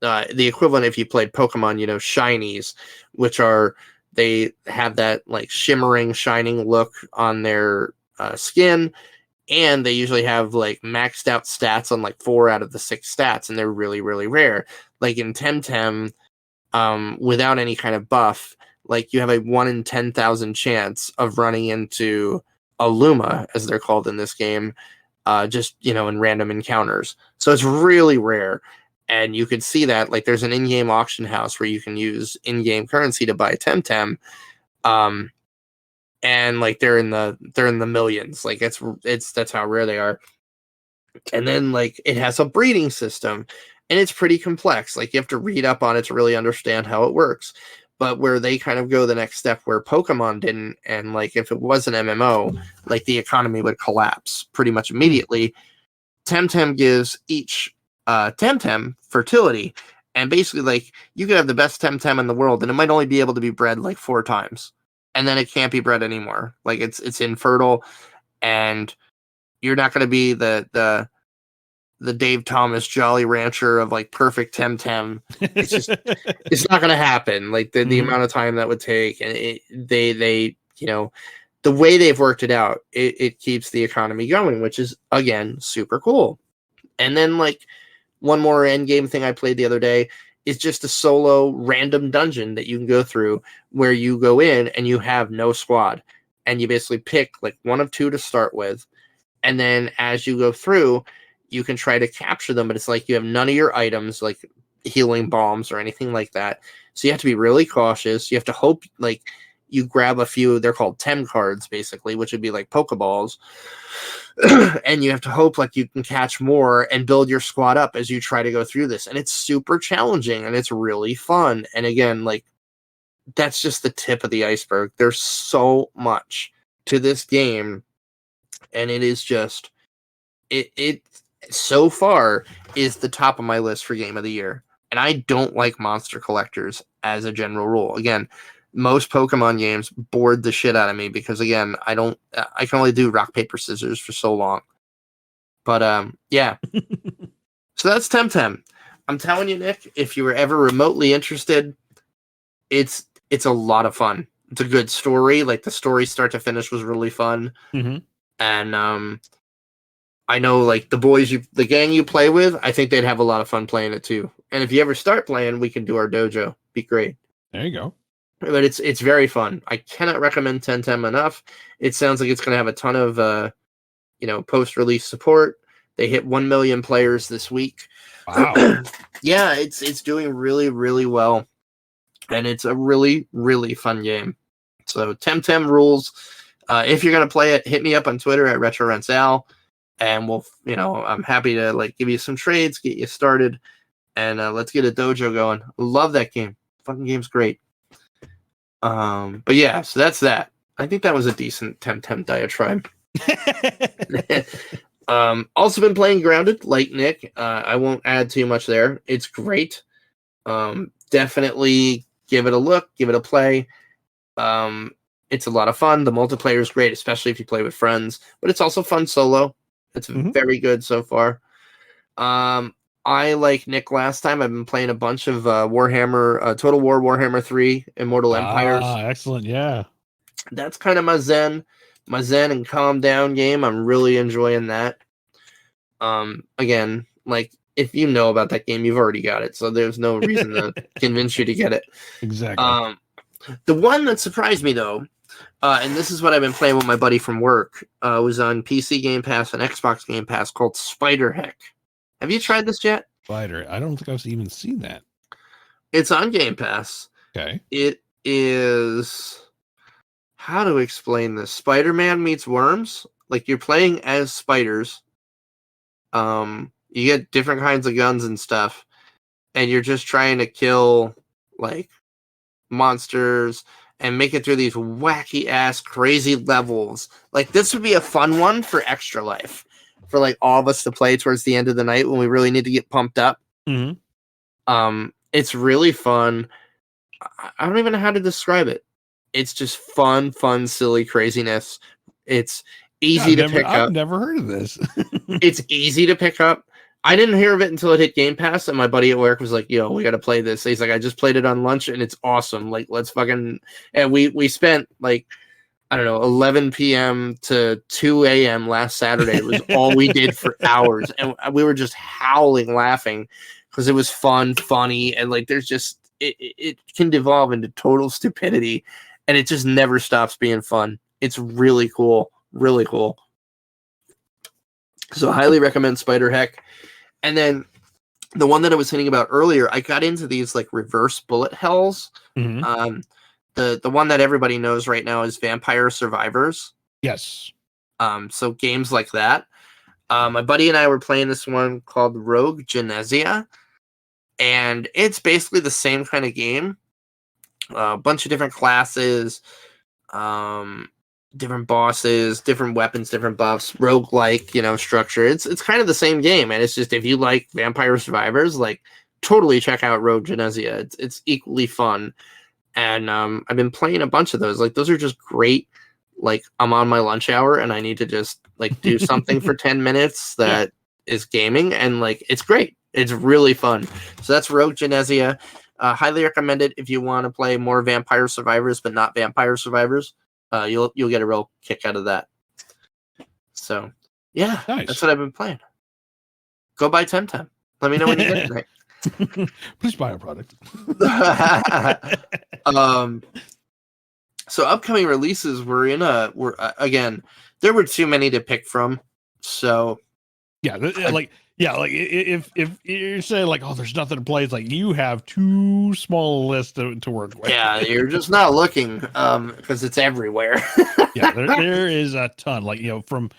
the equivalent if you played Pokemon, shinies, which are, they have that like shimmering, shining look on their skin. And they usually have like maxed out stats on like 4 out of the 6 stats, and they're really, really rare. Like in Temtem, without any kind of buff, like you have a 1 in 10,000 chance of running into a Luma, as they're called in this game, just, in random encounters. So it's really rare. And you could see that, like, there's an in-game auction house where you can use in-game currency to buy Temtem. And like they're in the millions. Like that's how rare they are. And then like it has a breeding system, and it's pretty complex. Like you have to read up on it to really understand how it works. But where they kind of go the next step where Pokemon didn't, and like if it was an MMO, like the economy would collapse pretty much immediately, Temtem gives each Temtem fertility. And basically, like, you could have the best Temtem in the world, and it might only be able to be bred like 4 times. And then it can't be bred anymore. Like, it's infertile, and you're not going to be the Dave Thomas Jolly Rancher of like perfect Temtem. It's just it's not going to happen. Like the amount of time that would take, and they the way they've worked it out, it keeps the economy going, which is again super cool. And then like one more end game thing I played the other day is just a solo random dungeon that you can go through where you go in and you have no squad, and you basically pick like one of 2 to start with. And then as you go through, you can try to capture them, but it's like you have none of your items, like healing bombs or anything like that. So you have to be really cautious. You have to hope like you grab a few, they're called Tem cards, basically, which would be like Pokeballs. And you have to hope like you can catch more and build your squad up as you try to go through this. And it's super challenging and it's really fun. And again, like that's just the tip of the iceberg. There's so much to this game. And it is just, it so far is the top of my list for game of the year. And I don't like monster collectors as a general rule. Again, most Pokemon games bored the shit out of me because again, I can only do rock, paper, scissors for so long. But yeah. So that's Temtem. I'm telling you, Nick, if you were ever remotely interested, it's a lot of fun. It's a good story. Like the story start to finish was really fun. Mm-hmm. And I know like the gang you play with, I think they'd have a lot of fun playing it too. And if you ever start playing, we can do our dojo. Be great. There you go. But it's very fun. I cannot recommend Temtem enough. It sounds like it's going to have a ton of post-release support. They hit 1 million players this week. Wow. Yeah, it's doing really, really well. And it's a really, really fun game. So Temtem rules. If you're going to play it, hit me up on Twitter at RetroRentsAl. And we'll, I'm happy to like give you some trades, get you started, and let's get a dojo going. Love that game. Fucking game's great. But yeah, so that's that. I think that was a decent Temtem diatribe. Also been playing Grounded, like Nick. I won't add too much there. It's great. Definitely give it a look, give it a play. It's a lot of fun. The multiplayer is great, especially if you play with friends, but it's also fun solo. It's very good so far. I, like Nick last time, I've been playing a bunch of Warhammer, Total War Warhammer 3, Immortal Empires. Excellent, yeah. That's kind of my zen and calm down game. I'm really enjoying that. Again, like, if you know about that game, you've already got it, so there's no reason to convince you to get it. Exactly. The one that surprised me, though, and this is what I've been playing with my buddy from work, was on PC Game Pass and Xbox Game Pass, called Spiderheck. Have you tried this yet? Spider. I don't think I've even seen that. It's on Game Pass. Okay. It is... How to explain this? Spider-Man meets worms. Like, you're playing as spiders. You get different kinds of guns and stuff. And you're just trying to kill, like, monsters and make it through these wacky-ass, crazy levels. Like, this would be a fun one for Extra Life. For, like, all of us to play towards the end of the night when we really need to get pumped up. Mm-hmm. It's really fun. I don't even know how to describe it. It's just fun, silly craziness. It's easy to pick up. I've never heard of this. It's easy to pick up. I didn't hear of it until it hit Game Pass, and my buddy at work was like, yo, we got to play this. He's like, I just played it on lunch, and it's awesome. Like, let's fucking... And we spent, like, I don't know, 11 p.m. to 2 a.m. last Saturday. It was all we did for hours. And we were just howling laughing because it was fun, funny, and, like, there's just... It can devolve into total stupidity, and it just never stops being fun. It's really cool. Really cool. So I highly recommend Spiderheck. And then the one that I was hinting about earlier, I got into these like reverse bullet hells. Mm-hmm. The one that everybody knows right now is Vampire Survivors. Yes. So games like that. My buddy and I were playing this one called Rogue Genesia. And it's basically the same kind of game. A bunch of different classes. different bosses, different weapons, different buffs, roguelike, structure. It's kind of the same game, and it's just if you like Vampire Survivors, like totally check out Rogue Genesia. It's equally fun, and I've been playing a bunch of those. Like those are just great. Like I'm on my lunch hour and I need to just like do something for 10 minutes that is gaming, and like it's great. It's really fun. So that's Rogue Genesia. Highly recommend it if you want to play more Vampire Survivors, but not Vampire Survivors. You'll get a real kick out of that. So yeah, nice. That's what I've been playing. Go buy Temtem. Let me know when you get it. Right? Please buy our product. So upcoming releases, we're again, there were too many to pick from. So if you're saying like, oh, there's nothing to play, it's like you have too small a list to work with. Yeah, you're just not looking because it's everywhere. Yeah, there is a ton. Like from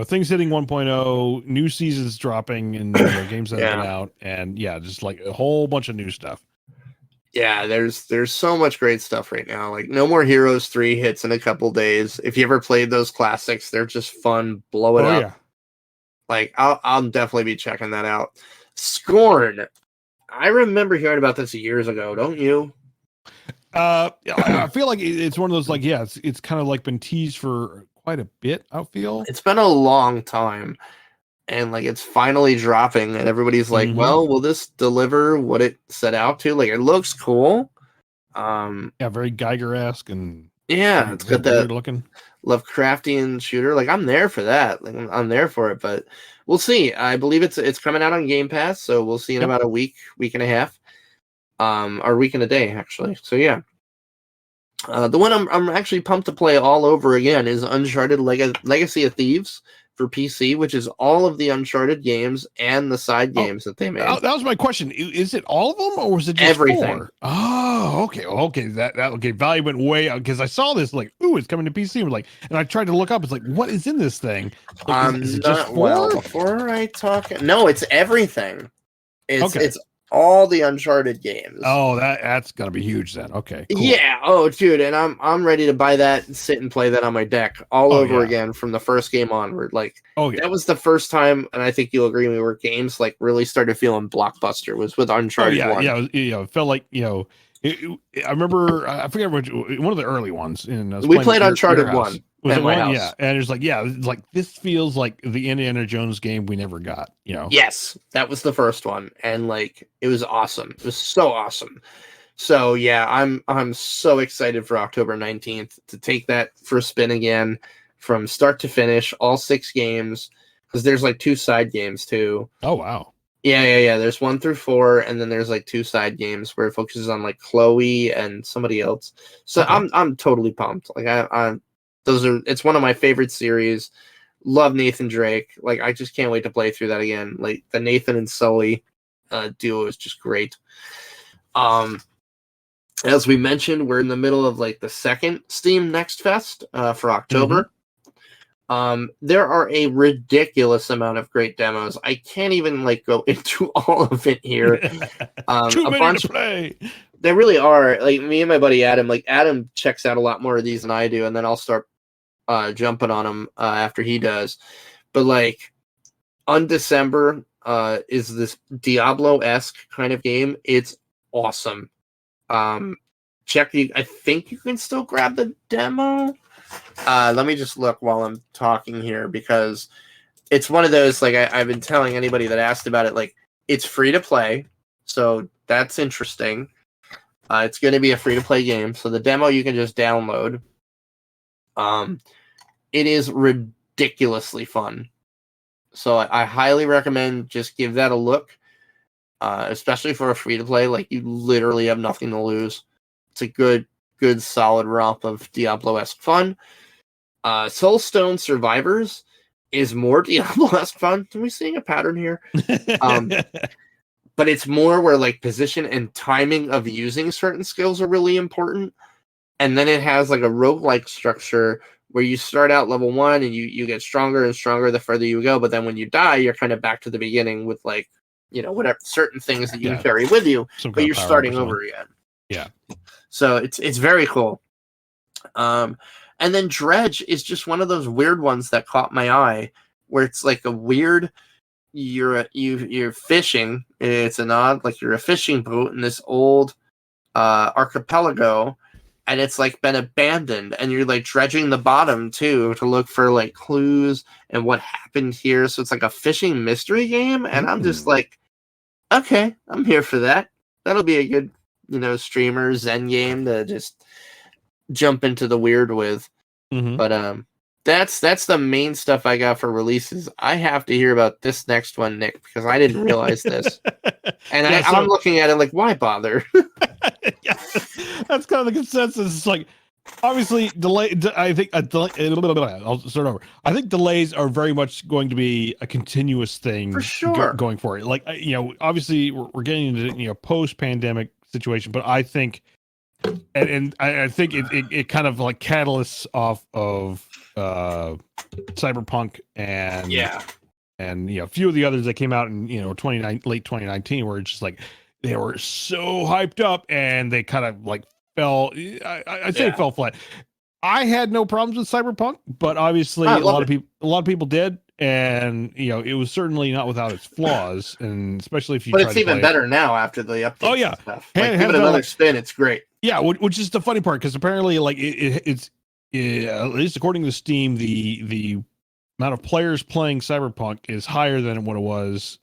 things hitting 1.0, new seasons dropping, and games that have been out, and just like a whole bunch of new stuff. Yeah, there's so much great stuff right now. Like No More Heroes 3 hits in a couple days. If you ever played those classics, they're just fun. Blow it up. Yeah. Like I'll definitely be checking that out. Scorn. I remember hearing about this years ago, don't you? I feel like it's one of those like it's kind of like been teased for quite a bit. I feel it's been a long time, and like it's finally dropping, and everybody's like, "Well, will this deliver what it set out to?" Like it looks cool. Very Geiger-esque and it's got that looking Lovecraftian shooter. Like I'm there for that. Like I'm there for it, but we'll see. I believe it's coming out on Game Pass, so we'll see in about a week and a half, or week and a day actually. So yeah. The one I'm actually pumped to play all over again is Uncharted Legacy of Thieves for PC, which is all of the Uncharted games and the side games that they made. That was my question. Is it all of them, or was it just everything? 4? Oh, okay. That okay. Value went way out because I saw this like, ooh, it's coming to PC. I'm like, and I tried to look up. It's like, what is in this thing? Like, is it just 4? Well, before I talk, no, it's everything. It's all the Uncharted games. Oh, that's gonna be huge then. Okay. Cool. Yeah. Oh, dude, and I'm ready to buy that and sit and play that on my deck all over again from the first game onward. Like, that was the first time, and I think you'll agree with me, where games like really started feeling blockbuster was with Uncharted 1. It felt like I remember I forget which one of the early ones. We played Uncharted 1. Was it 1? Yeah, and it's like this feels like the Indiana Jones game we never got. Yes, that was the first one, and like it was awesome. It was so awesome. So yeah, I'm so excited for October 19th to take that for a spin again from start to finish, all 6 games, because there's like 2 side games too. Oh wow. Yeah. There's 1 through 4, and then there's like 2 side games where it focuses on like Chloe and somebody else. So I'm totally pumped. Like it's one of my favorite series. Love Nathan Drake. Like I just can't wait to play through that again. Like the Nathan and Sully duo is just great. As we mentioned, we're in the middle of like the second Steam Next Fest for October. There are a ridiculous amount of great demos. I can't even like go into all of it here. Too many to play. There really are. Like me and my buddy Adam. Like Adam checks out a lot more of these than I do, and then I'll start jumping on him after he does. But like Undecember is this Diablo-esque kind of game. It's awesome. I think you can still grab the demo. Let me just look while I'm talking here, because it's one of those, like I've been telling anybody that asked about it, like it's free to play, so that's interesting. It's going to be a free to play game, so the demo you can just download. It is ridiculously fun, so I highly recommend just give that a look, especially for a free to play. Like you literally have nothing to lose. It's a good solid romp of Diablo-esque fun. Soulstone Survivors is more Diablo-esque fun. Are we seeing a pattern here? But it's more where like position and timing of using certain skills are really important. And then it has like a roguelike structure where you start out level 1 and you get stronger and stronger the further you go. But then when you die, you're kind of back to the beginning with like, whatever certain things that you can carry with you, but you're starting over again. Yeah. So it's very cool. And then Dredge is just one of those weird ones that caught my eye, where it's like a weird. You're fishing. It's an odd, like you're a fishing boat in this old archipelago, and it's like been abandoned, and you're like dredging the bottom too to look for like clues and what happened here. So it's like a fishing mystery game, and I'm just like, okay, I'm here for that. That'll be a good, streamer Zen game to just jump into the weird with. But that's the main stuff I got for releases. I have to hear about this next one, Nick, because I didn't realize this. And I'm looking at it like, why bother? Yeah, that's kind of the consensus. It's like, obviously, I think I'll start over. I think delays are very much going to be a continuous thing for sure going forward. Like, obviously, we're getting into post-pandemic situation, but I think, and I think it kind of like catalysts off of Cyberpunk and a few of the others that came out in late 2019, where it's just like they were so hyped up and they kind of like fell. I'd say it fell flat. I had no problems with Cyberpunk, but obviously a lot of people did, and it was certainly not without its flaws, and especially if you. But it's even better now after the update. Oh yeah, stuff. Like, give it another spin. It's great. Yeah, which is the funny part, because apparently, like it's at least according to Steam, the amount of players playing Cyberpunk is higher than what it was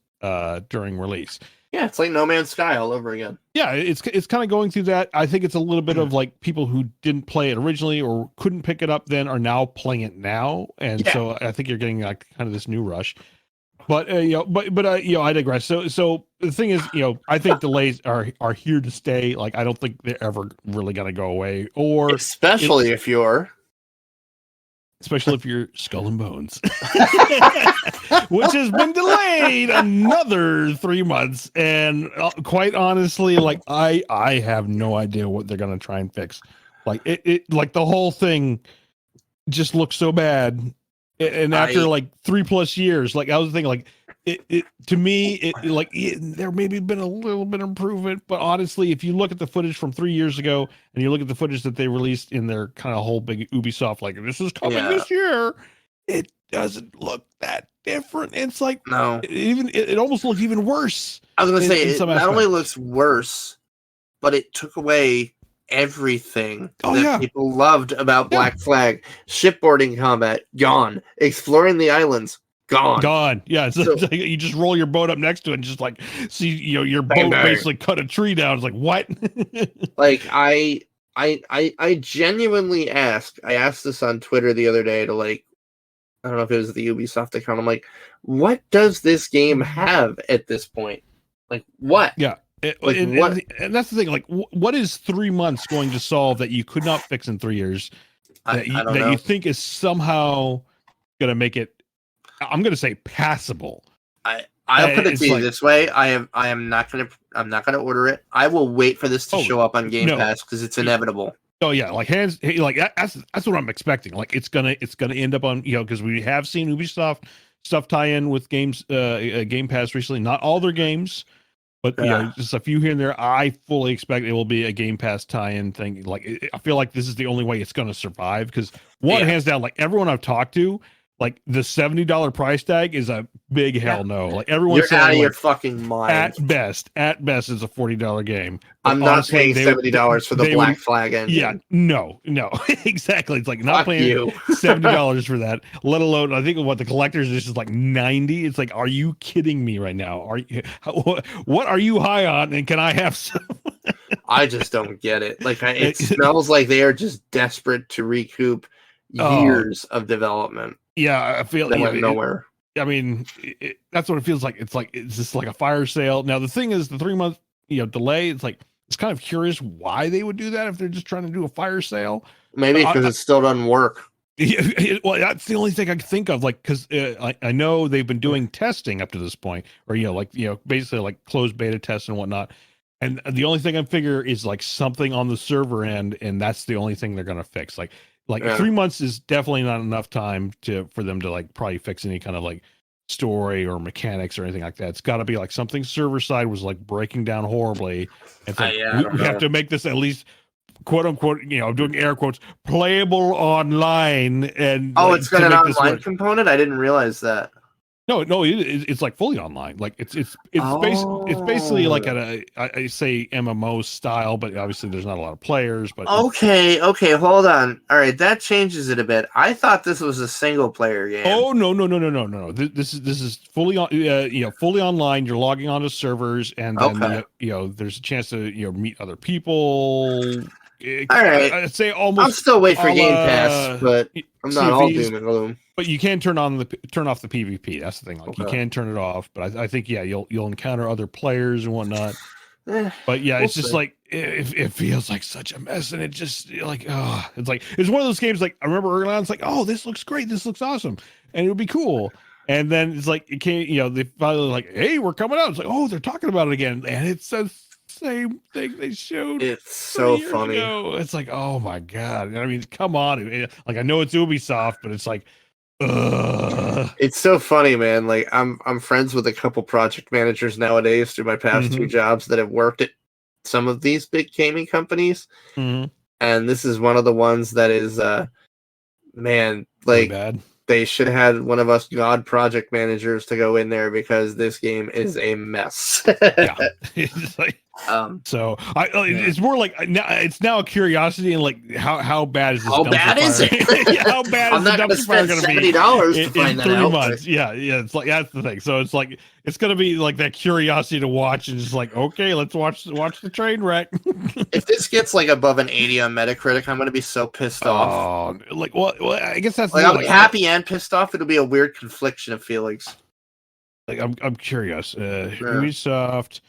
during release. Yeah, it's like No Man's Sky all over again. Yeah, it's kind of going through that. I think it's a little bit of like people who didn't play it originally or couldn't pick it up then are now playing it now, and so I think you're getting like kind of this new rush. But I digress. So the thing is, I think delays are here to stay. Like, I don't think they're ever really gonna go away, or especially if you're Skull and Bones, which has been delayed another 3 months. And quite honestly, like I have no idea what they're gonna try and fix. Like it like the whole thing just looks so bad. And after like 3+ years, like I was thinking, like it to me, there maybe been a little bit of improvement, but honestly, if you look at the footage from 3 years ago and you look at the footage that they released in their kind of whole big Ubisoft, like this is coming this year, it doesn't look that different. It's like no, it almost looks even worse. I was gonna say it not only looks worse, but it took away everything that people loved about Black Flag. Shipboarding combat gone, exploring the islands gone. Yeah, it's like you just roll your boat up next to it and just like see your boat basically cut a tree down. It's like, what? Like I genuinely asked this on Twitter the other day to, like, I don't know if it was the Ubisoft account. I'm like, what does this game have at this point? Like, what? Yeah. And that's the thing. Like, what is 3 months going to solve that you could not fix in 3 years? That you think is somehow going to make it, I'm going to say, passable. I'll put it to you this way: I'm not gonna order it. I will wait for this to show up on Game Pass because it's inevitable. Oh yeah, like that's what I'm expecting. Like it's gonna end up on because we have seen Ubisoft stuff tie in with games, Game Pass recently. Not all their games. But just a few here and there. I fully expect it will be a Game Pass tie-in thing. Like I feel like this is the only way it's going to survive, because hands down, like everyone I've talked to, like the $70 price tag is a big hell no. Like everyone's saying, out of your fucking mind. At best, it's a $40 game. But I'm not paying $70 for the Black Flag engine. Yeah, no, exactly. It's like not paying $70 for that. Let alone, I think what the collector's edition is like $90. It's like, are you kidding me right now? What are you high on? And can I have some? I just don't get it. Like it smells like they are just desperate to recoup years of development. Yeah, I feel nowhere. That's what it feels like. It's just like a fire sale. Now the thing is, the 3 month delay. It's like, it's kind of curious why they would do that if they're just trying to do a fire sale. Maybe because it still doesn't work. Yeah, well, that's the only thing I can think of. Like, because I know they've been doing testing up to this point, or basically like closed beta tests and whatnot. And the only thing I figure is like something on the server end, and that's the only thing they're gonna fix. Like 3 months is definitely not enough time for them to like probably fix any kind of like story or mechanics or anything like that. It's got to be like something server side was like breaking down horribly. It's like we have to make this at least quote unquote, I'm doing air quotes, playable online, and it's got an online component. I didn't realize that. No, it's like fully online. Like it's basically like I say MMO style, but obviously there's not a lot of players. But okay, hold on. All right, that changes it a bit. I thought this was a single player game. Oh no. This is fully on, fully online. You're logging onto servers, and then there's a chance to meet other people. All right, I'd say almost. I'm still waiting for Game Pass, but I'm not all doom and gloom. But you can turn off the PvP. That's the thing. Like you can turn it off. But I think you'll encounter other players and whatnot. But yeah, it's just like it feels like such a mess, and it just it's one of those games. Like I remember early on, it's like, oh, this looks great, this looks awesome, and it would be cool. And then it's like it came, they finally like, hey, we're coming out. It's like, oh, they're talking about it again, and it's the same thing they showed. It's so funny. It's like, oh my god. I mean, come on. Like I know it's Ubisoft, but it's like. It's so funny, man. Like I'm friends with a couple project managers nowadays through my past two jobs that have worked at some of these big gaming companies, and this is one of the ones that is, man, like bad. They should have had one of us God project managers to go in there because this game is a mess. Yeah, it's like. So it's more like it's now a curiosity and like how bad is this? How bad is it? How bad is the dumpster fire going to be? $70 to find in that 3 out. months. Yeah, it's like that's the thing. So it's like it's going to be like that curiosity to watch and just like, okay, let's watch the train wreck. If this gets like above an 80 on Metacritic, I'm going to be so pissed off. Oh, like well, I guess that's like I'll be happy and pissed off. It'll be a weird confliction of feelings. Like I'm curious. Ubisoft.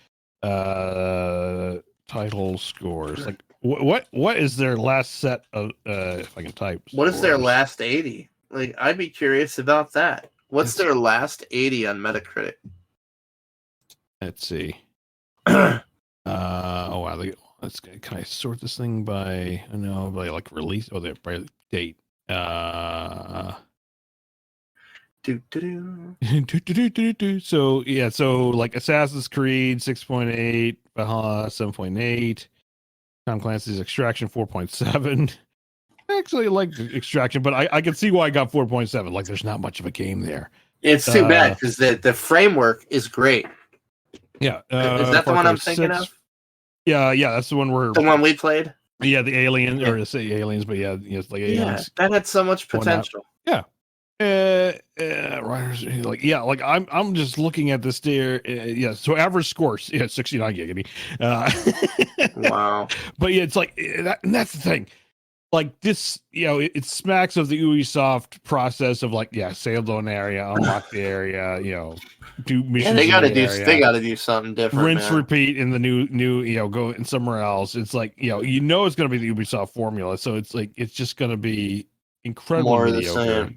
Title scores. Like what is their last set of if I can type what is their last 80? Like I'd be curious about that. What's their last 80 on Metacritic? Let's see. Oh wow, can I sort this thing by by like release by date? So yeah, so like Assassin's Creed 6.8, Valhalla 7.8, Tom Clancy's Extraction 4.7. I actually like Extraction, but I can see why I got 4.7. Like there's not much of a game there. It's too bad because the framework is great. Yeah, is that the one I'm thinking of? Yeah, that's the one the one we played. Yeah, the Alien or to say Aliens, but it's like Aliens. Yeah, that had so much potential. Yeah. Writers like I'm just looking at this there. So average scores 69 gig. Wow. But yeah, it's like and that's the thing. Like this, it smacks of the Ubisoft process of like, sail to an area, unlock the area, do missions. They got to do something different. Rinse, repeat in the new, go in somewhere else. It's like, it's going to be the Ubisoft formula. So it's like it's just going to be incredibly more mediocre.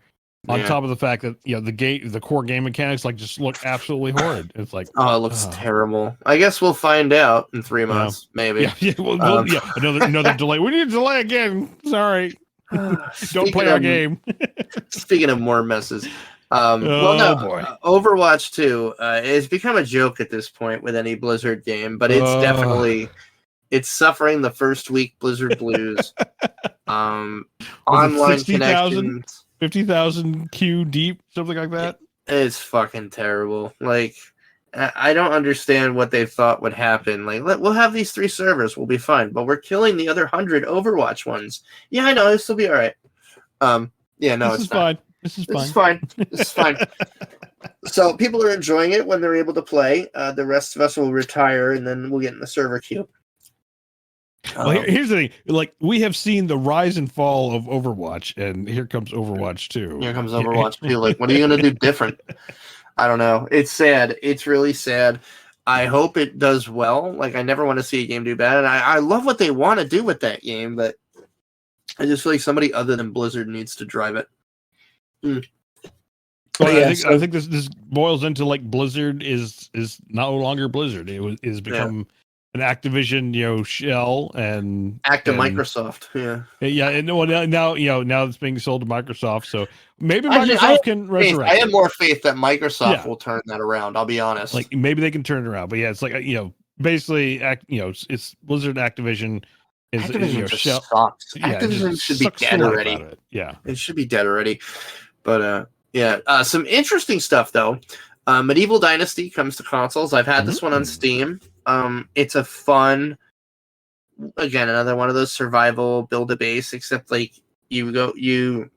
On top of the fact that the core game mechanics like just look absolutely horrid. It's like it looks terrible. I guess we'll find out in 3 months, maybe. Another delay. We need a delay again. Sorry, don't play our game. Speaking of more messes, Overwatch 2 has become a joke at this point with any Blizzard game, but it's definitely suffering the first week Blizzard blues. Online connections. 50,000 Q deep, something like that. It's fucking terrible. Like, I don't understand what they thought would happen. Like, we'll have these 3 servers, we'll be fine, but we're killing the other 100 Overwatch ones. Yeah, I know, this will be all right. It's fine. This is fine. So people are enjoying it when they're able to play. The rest of us will retire, and then we'll get in the server queue. Well, here's the thing. Like, we have seen the rise and fall of Overwatch, and here comes Overwatch 2. Here comes Overwatch 2. Like, what are you going to do different? I don't know. It's sad. It's really sad. I hope it does well. Like, I never want to see a game do bad, and I love what they want to do with that game, but I just feel like somebody other than Blizzard needs to drive it. Well, I think this boils into, like, Blizzard is no longer Blizzard. It is become... an Activision, shell and Microsoft, and now it's being sold to Microsoft. So maybe Microsoft can resurrect. I have more faith that Microsoft will turn that around. I'll be honest. Like maybe they can turn it around, but it's like basically, it's Blizzard, Activision, Activision just sucks. Activision should be dead already. Yeah, it should be dead already. But some interesting stuff though. Medieval Dynasty comes to consoles. I've had this one on Steam. It's a fun, again, another one of those survival build a base, except like you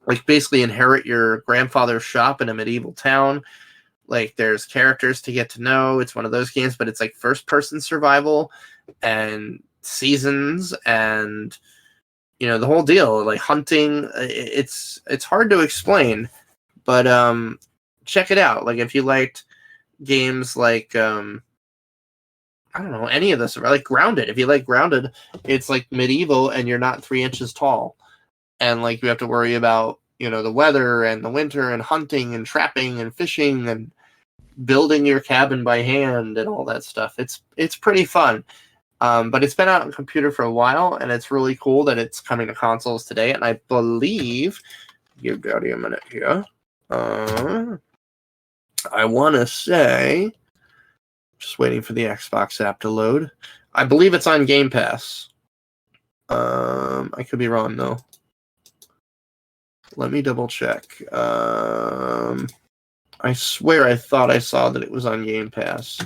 like basically inherit your grandfather's shop in a medieval town. Like there's characters to get to know. It's one of those games, but it's like first person survival and seasons and the whole deal, like hunting. It's hard to explain, but check it out. Like if you liked games like I don't know, any of this, like Grounded. If you like Grounded, it's like medieval and you're not 3 inches tall, and like you have to worry about the weather and the winter and hunting and trapping and fishing and building your cabin by hand and all that stuff. It's pretty fun. But it's been out on computer for a while, and it's really cool that it's coming to consoles today. And I believe, give Daddy a minute here. I want to say, just waiting for the Xbox app to load. I believe it's on Game Pass. I could be wrong though. Let me double check. I swear I thought I saw that it was on Game Pass.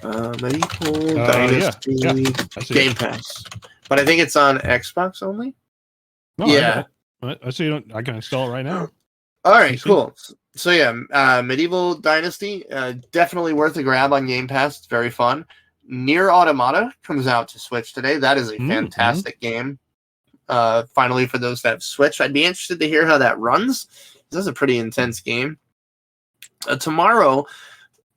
Medieval Dynasty Game Pass. But I think it's on Xbox only. No, yeah. I see. I can install it right now. All right, cool. So yeah, Medieval Dynasty, definitely worth a grab on Game Pass. It's very fun. Nier Automata comes out to Switch today. That is a fantastic game. Finally, for those that have Switch, I'd be interested to hear how that runs. This is a pretty intense game. Tomorrow,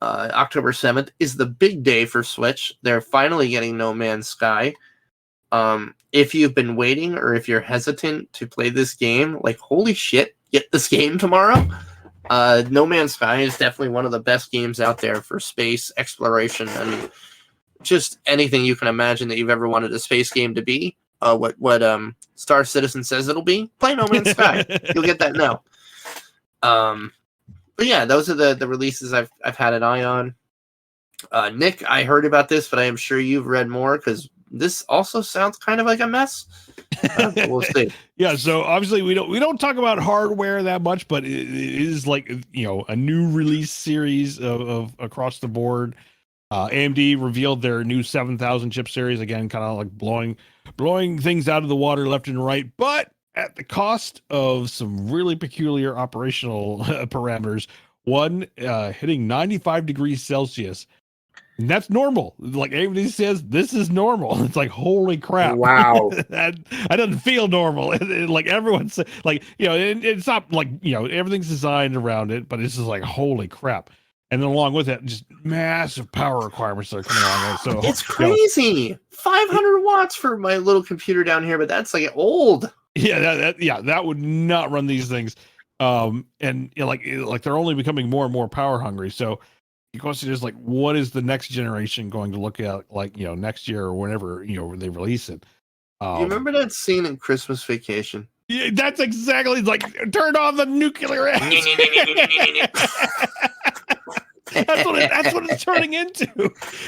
October 7th, is the big day for Switch. They're finally getting No Man's Sky. If you've been waiting or if you're hesitant to play this game, like, holy shit, get this game tomorrow. No Man's Sky is definitely one of the best games out there for space exploration and just anything you can imagine that you've ever wanted a space game to be. What Star Citizen says it'll be. Play No Man's Sky. You'll get that now. But yeah, those are the releases I've had an eye on. Nick, I heard about this, but I am sure you've read more because this also sounds kind of like a mess. We'll see. Yeah, so obviously we don't talk about hardware that much, but it is like a new release series of across the board. AMD revealed their new 7000 chip series, again, kind of like blowing things out of the water left and right, but at the cost of some really peculiar operational parameters. One, hitting 95 degrees Celsius. And that's normal. Like AMD says, this is normal. It's like, holy crap. Wow. that doesn't feel normal. Like everyone's like, it's not like, everything's designed around it, but it's just like, holy crap. And then along with it, just massive power requirements that are coming along. So it's crazy. 500 watts for my little computer down here, but that's like old. Yeah, that would not run these things. And like they're only becoming more and more power hungry. So the question is, like, what is the next generation going to look at, like, next year or whenever they release it? You remember that scene in Christmas Vacation? Yeah, that's exactly like, turn on the nuclear That's what it's turning into.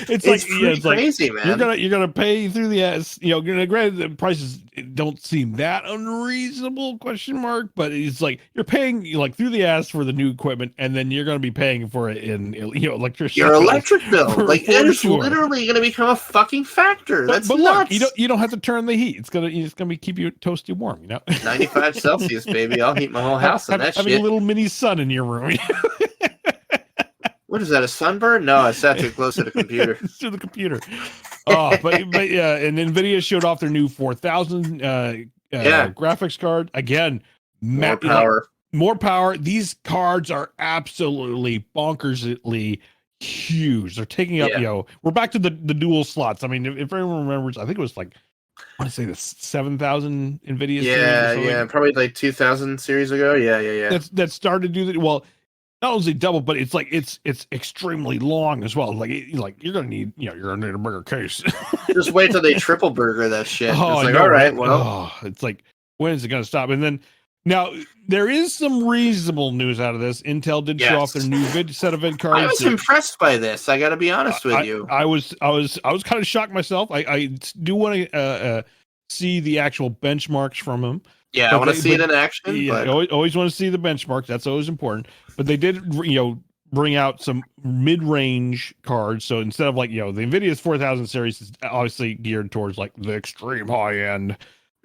It's like, it's crazy, like, man. You're gonna pay through the ass. Granted, the prices don't seem that unreasonable? Question mark. But it's like you're paying like through the ass for the new equipment, and then you're gonna be paying for it in electricity. Your electric bill, like, it's literally gonna become a fucking factor. That's but nuts. Look, you don't have to turn the heat. It's gonna keep you toasty warm. 95 Celsius, baby. I'll heat my whole house on that shit. Having a little mini sun in your room. What is that, a sunburn? No, I sat too close to the computer. To the computer. But yeah, and NVIDIA showed off their new 4000 graphics card. Again, more power. More power. These cards are absolutely bonkersly huge. They're taking up, we're back to the dual slots. I mean, if everyone remembers, I think it was like, I want to say the 7000 NVIDIA series. Yeah, probably like 2000 series ago. Yeah. That started to do that. Well, not only double, but it's like it's extremely long as well. Like you're gonna need you're gonna need a bigger case. Just wait till they triple burger that shit. Oh, it's like, all right, well, it's like, when is it gonna stop? And then Now, there is some reasonable news out of this. Intel did show off their new set of vid cards. I was impressed by this. I got to be honest with you. I was kind of shocked myself. I do want to see the actual benchmarks from them. Yeah, I want to see it in action. Yeah, always want to see the benchmarks. That's always important. But they did, bring out some mid-range cards. So instead of the NVIDIA's 4000 series is obviously geared towards the extreme high end.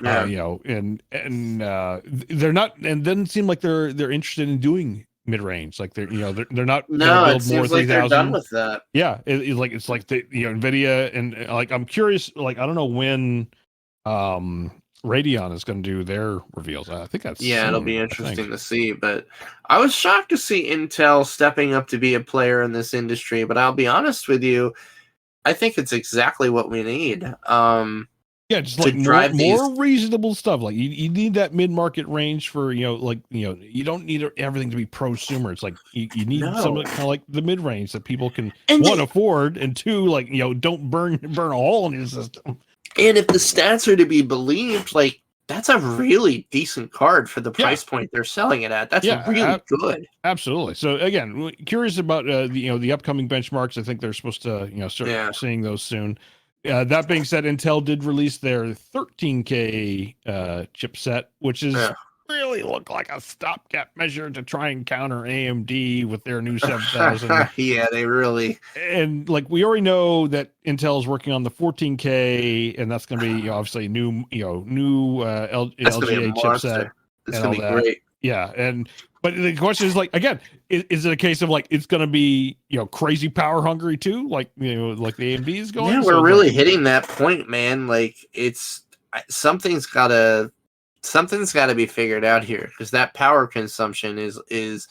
Yeah. And they're not, and doesn't seem like they're interested in doing mid range. Like they're not. No, it seems like they're done with that. Yeah, it's like the Nvidia and I'm curious. I don't know when Radeon is going to do their reveals. I think that's it'll be interesting to see. But I was shocked to see Intel stepping up to be a player in this industry. But I'll be honest with you, I think it's exactly what we need. Yeah, just more reasonable stuff. Like you need that mid-market range for you don't need everything to be prosumer. It's like you need something kind of like the mid-range that people can one afford, and two don't burn a hole in your system. And if the stats are to be believed, that's a really decent card for the price point they're selling it at. That's really good. Absolutely. So again, curious about the upcoming benchmarks. I think they're supposed to start seeing those soon. That being said, Intel did release their 13K chipset, which is really look like a stopgap measure to try and counter AMD with their new 7000. Yeah, they really. And we already know that Intel is working on the 14K, and that's going to be obviously new LGA chipset. It's going to be great. Yeah, but the question is again, is it a case of it's going to be crazy power hungry too, like the AMD is going? Yeah, we're really hitting that point, man. It's something's got to be figured out here, because that power consumption is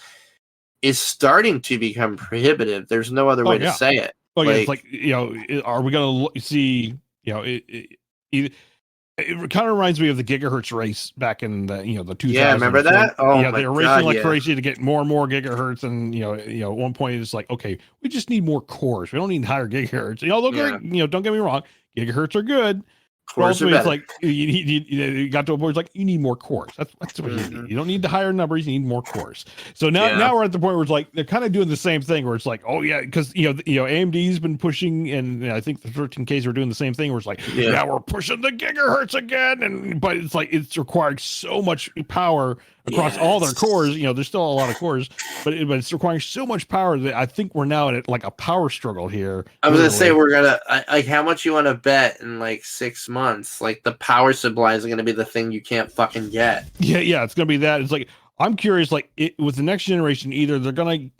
starting to become prohibitive. There's no other way to say it. It's are we going to see it kind of reminds me of the gigahertz race back in the the 2000s. Yeah, remember that? Oh, yeah, they were racing crazy to get more and more gigahertz, and at one point it's okay, we just need more cores. We don't need higher gigahertz. Don't get me wrong, gigahertz are good. Cores are better. You got to a point where you need more cores. That's what you need. You don't need the higher numbers. You need more cores. So now we're at the point where it's they're kind of doing the same thing, where it's because AMD's been pushing, and I think the 13Ks are doing the same thing, where it's now we're pushing the gigahertz again, but it's requiring so much power across all their cores. There's still a lot of cores, but it's requiring so much power that I think we're now at a power struggle here. I was gonna say, we're gonna how much you want to bet in 6 months? The power supply is gonna be the thing you can't fucking get. Yeah, it's gonna be that. It's I'm curious, with the next generation, either they're gonna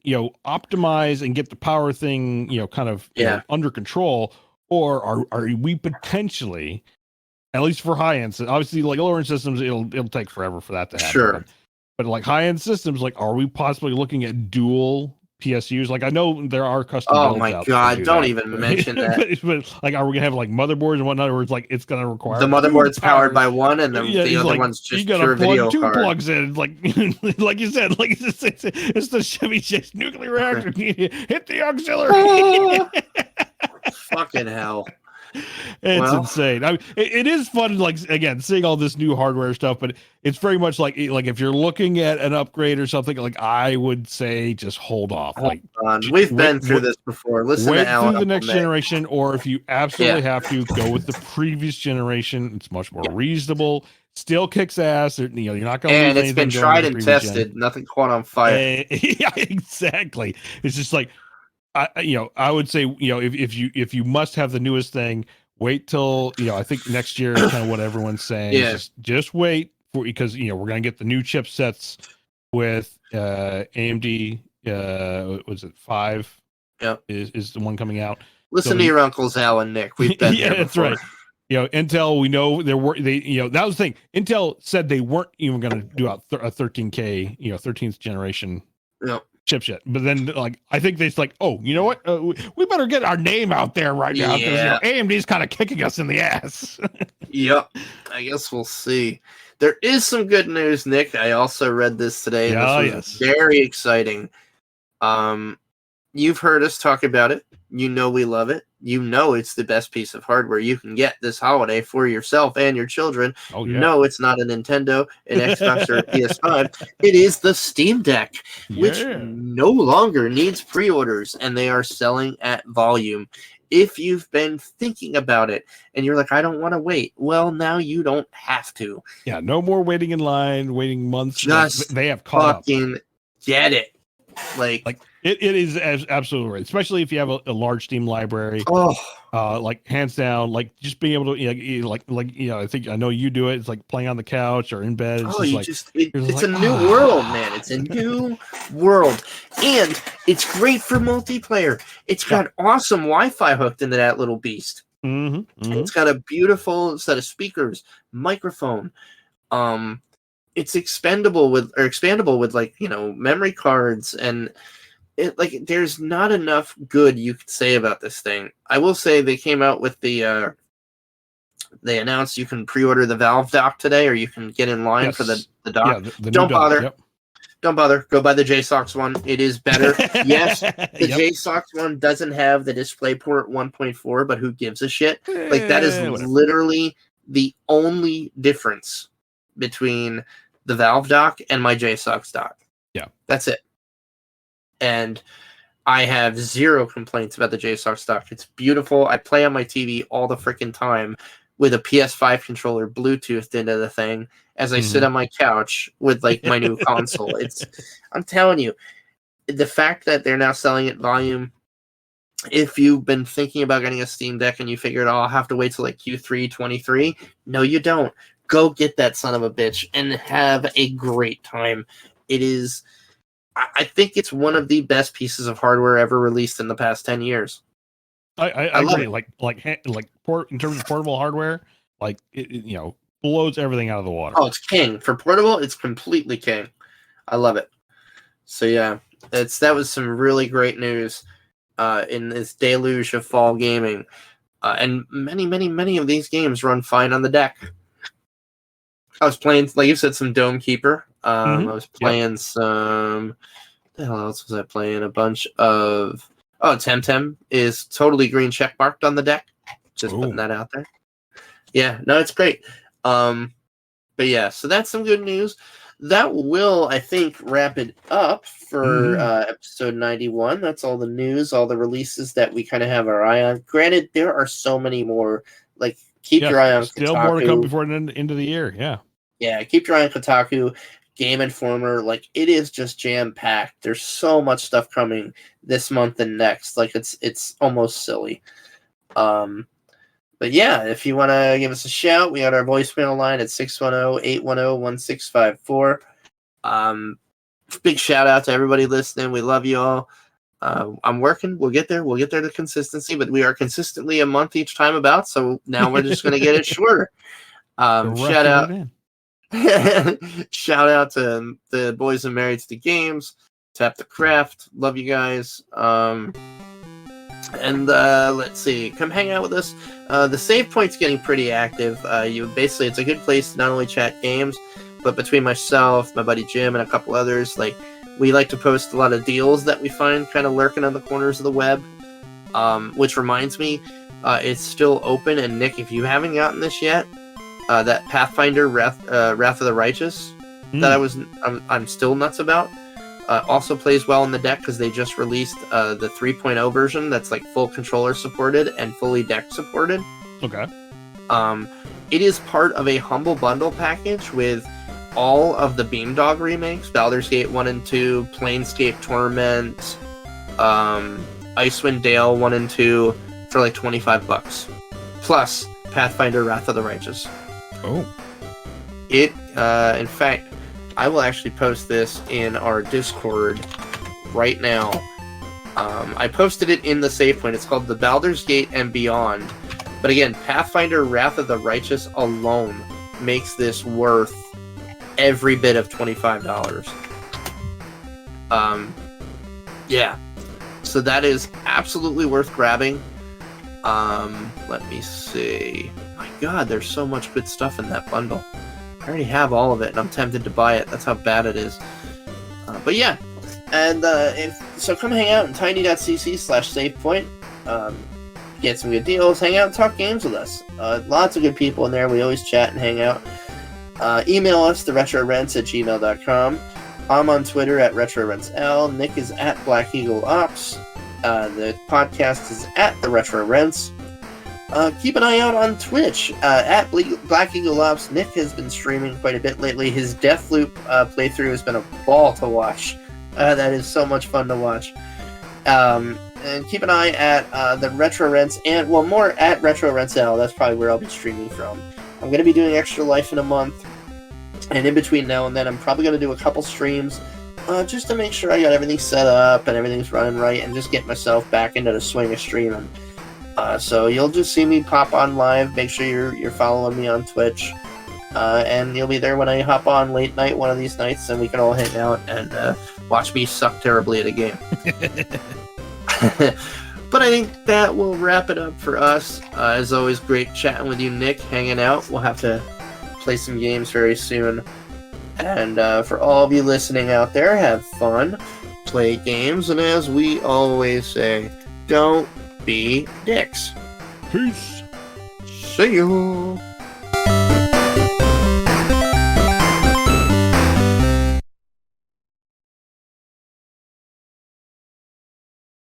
optimize and get the power thing kind of under control, or are we potentially, at least for high end, obviously lower end systems, it'll take forever for that to happen. Sure. But high end systems, are we possibly looking at dual PSUs? I know there are custom builds. Oh my god! Don't even mention that. But are we gonna have motherboards and whatnot, where it's gonna require the motherboard's powered by one, and the other one's just pure video two card. Plugs in, like you said, it's the Chevy Chase nuclear reactor. Hit the auxiliary. Fucking hell. It's insane. I mean, it is fun, again, seeing all this new hardware stuff, but it's very much like if you're looking at an upgrade or something, I would say just hold off. Hold on. We've been through this before. Listen to Alan through the next generation, or if you absolutely have to, go with the previous generation. It's much more reasonable. Still kicks ass. You're not going to. And it's been tried and tested. Nothing caught on fire. Yeah, exactly. It's just I would say, if you must have the newest thing, wait till, I think next year is kind of what everyone's saying. Yeah. Just wait because we're going to get the new chipsets with AMD. Was it 5? Yep. Is the one coming out. Listen to your uncles, Al and Nick. We've been there that's before. right. Intel, we know that was the thing. Intel said they weren't even going to do out a 13K, 13th generation. Yep. Chipset, but then I think they oh, you know what, we better get our name out there right now, because AMD's kind of kicking us in the ass. Yep, I guess we'll see. There is some good news, Nick. I also read this today. This was very exciting. You've heard us talk about it. We love it. you know it's the best piece of hardware you can get this holiday for yourself and your children. Oh, yeah. No, it's not a Nintendo, an Xbox, or a PS5. It is the Steam Deck, which no longer needs pre-orders, and they are selling at volume. If you've been thinking about it and you're like, I don't want to wait, well, now you don't have to. Yeah, no more waiting in line, waiting months. Just they have caught fucking up. Get it. Like it is absolutely right, especially if you have a large Steam library. Like hands down, like just being able to I think I know you do it. It's like playing on the couch or in bed. It's it's a new world, man. It's a new world, and it's great for multiplayer. It's got awesome Wi-Fi hooked into that little beast. It's got a beautiful set of speakers, microphone. It's expandable with like, memory cards, and it there's not enough good you could say about this thing. I will say they came out with they announced you can pre-order the Valve dock today, or you can get in line for the dock. Yeah, don't bother. Dock, Don't bother. Go buy the JSOX one. It is better. Yes, the JSOX one doesn't have the DisplayPort 1.4, but who gives a shit? Like, that is literally the only difference between the Valve dock and my JSOX dock. Yeah. That's it. And I have zero complaints about the JSOX dock. It's beautiful. I play on my TV all the freaking time with a PS5 controller Bluetoothed into the thing as I sit on my couch with like my new console. I'm telling you, the fact that they're now selling it volume, if you've been thinking about getting a Steam Deck and you figured, oh, I'll have to wait till like Q3 23, no, you don't. Go get that son of a bitch and have a great time. It is, I think it's one of the best pieces of hardware ever released in the past 10 years. I agree. In terms of portable hardware, like it blows everything out of the water. Oh, it's king for portable. It's completely king. I love it. So yeah, that was some really great news in this deluge of fall gaming, and many of these games run fine on the deck. I was playing, like you said, some Dome Keeper. I was playing some. What the hell else was I playing? A bunch of. Oh, Temtem is totally green check marked on the deck. Just putting that out there. Yeah, no, it's great. But yeah, so that's some good news. That will, I think, wrap it up for episode 91. That's all the news, all the releases that we kind of have our eye on. Granted, there are so many more. Like, keep your eye on still Kotaku. More to come before the end of the year. Yeah. Yeah, keep your eye on Kotaku, Game Informer. Like, it is just jam-packed. There's so much stuff coming this month and next. Like, it's almost silly. But yeah, if you want to give us a shout, we got our voicemail line at 610-810-1654. Big shout out to everybody listening. We love you all. I'm working. We'll get there. We'll get there to consistency, but we are consistently a month each time about. So now we're just going to get it shorter. Shout out. Shout out to the boys and marrieds to games. Tap the Craft. Love you guys. And let's see. Come hang out with us. The Save Point's getting pretty active. It's a good place to not only chat games, but between myself, my buddy Jim, and a couple others, like, we like to post a lot of deals that we find kind of lurking on the corners of the web. Which reminds me, it's still open. And Nick, if you haven't gotten this yet, that Pathfinder Wrath of the Righteous that I'm still nuts about. Also plays well in the deck because they just released the 3.0 version that's like full controller supported and fully deck supported. Okay. It is part of a Humble Bundle package with all of the Beamdog remakes, Baldur's Gate 1 and 2, Planescape Torment, Icewind Dale 1 and 2 for like $25. Plus Pathfinder Wrath of the Righteous. Oh. In fact, I will actually post this in our Discord right now. I posted it in the save point. It's called the Baldur's Gate and Beyond. But again, Pathfinder Wrath of the Righteous alone makes this worth every bit of $25. Yeah. So that is absolutely worth grabbing. Let me see. My God, there's so much good stuff in that bundle. I already have all of it, and I'm tempted to buy it. That's how bad it is. But yeah, and so come hang out in tiny.cc/savepoint. get some good deals, hang out, and talk games with us. Lots of good people in there. We always chat and hang out. Email us, theretrorents@gmail.com. I'm on Twitter at RetroRentsL. Nick is at Black Eagle Ops. The podcast is at The Retro Rents. Keep an eye out on Twitch at Black Eagle Ops. Nick has been streaming quite a bit lately. His Deathloop playthrough has been a ball to watch. That is so much fun to watch. And keep an eye at the Retro Rents and, well, more at Retro RentsL. That's probably where I'll be streaming from. I'm going to be doing Extra Life in a month. And in between now and then, I'm probably going to do a couple streams just to make sure I got everything set up and everything's running right and just get myself back into the swing of streaming. So you'll just see me pop on live. Make sure you're following me on Twitch. And you'll be there when I hop on late night one of these nights and we can all hang out and watch me suck terribly at a game. But I think that will wrap it up for us. As always, great chatting with you, Nick, hanging out. We'll have to play some games very soon. And for all of you listening out there, have fun, play games, and as we always say, don't be dicks. Peace. See you.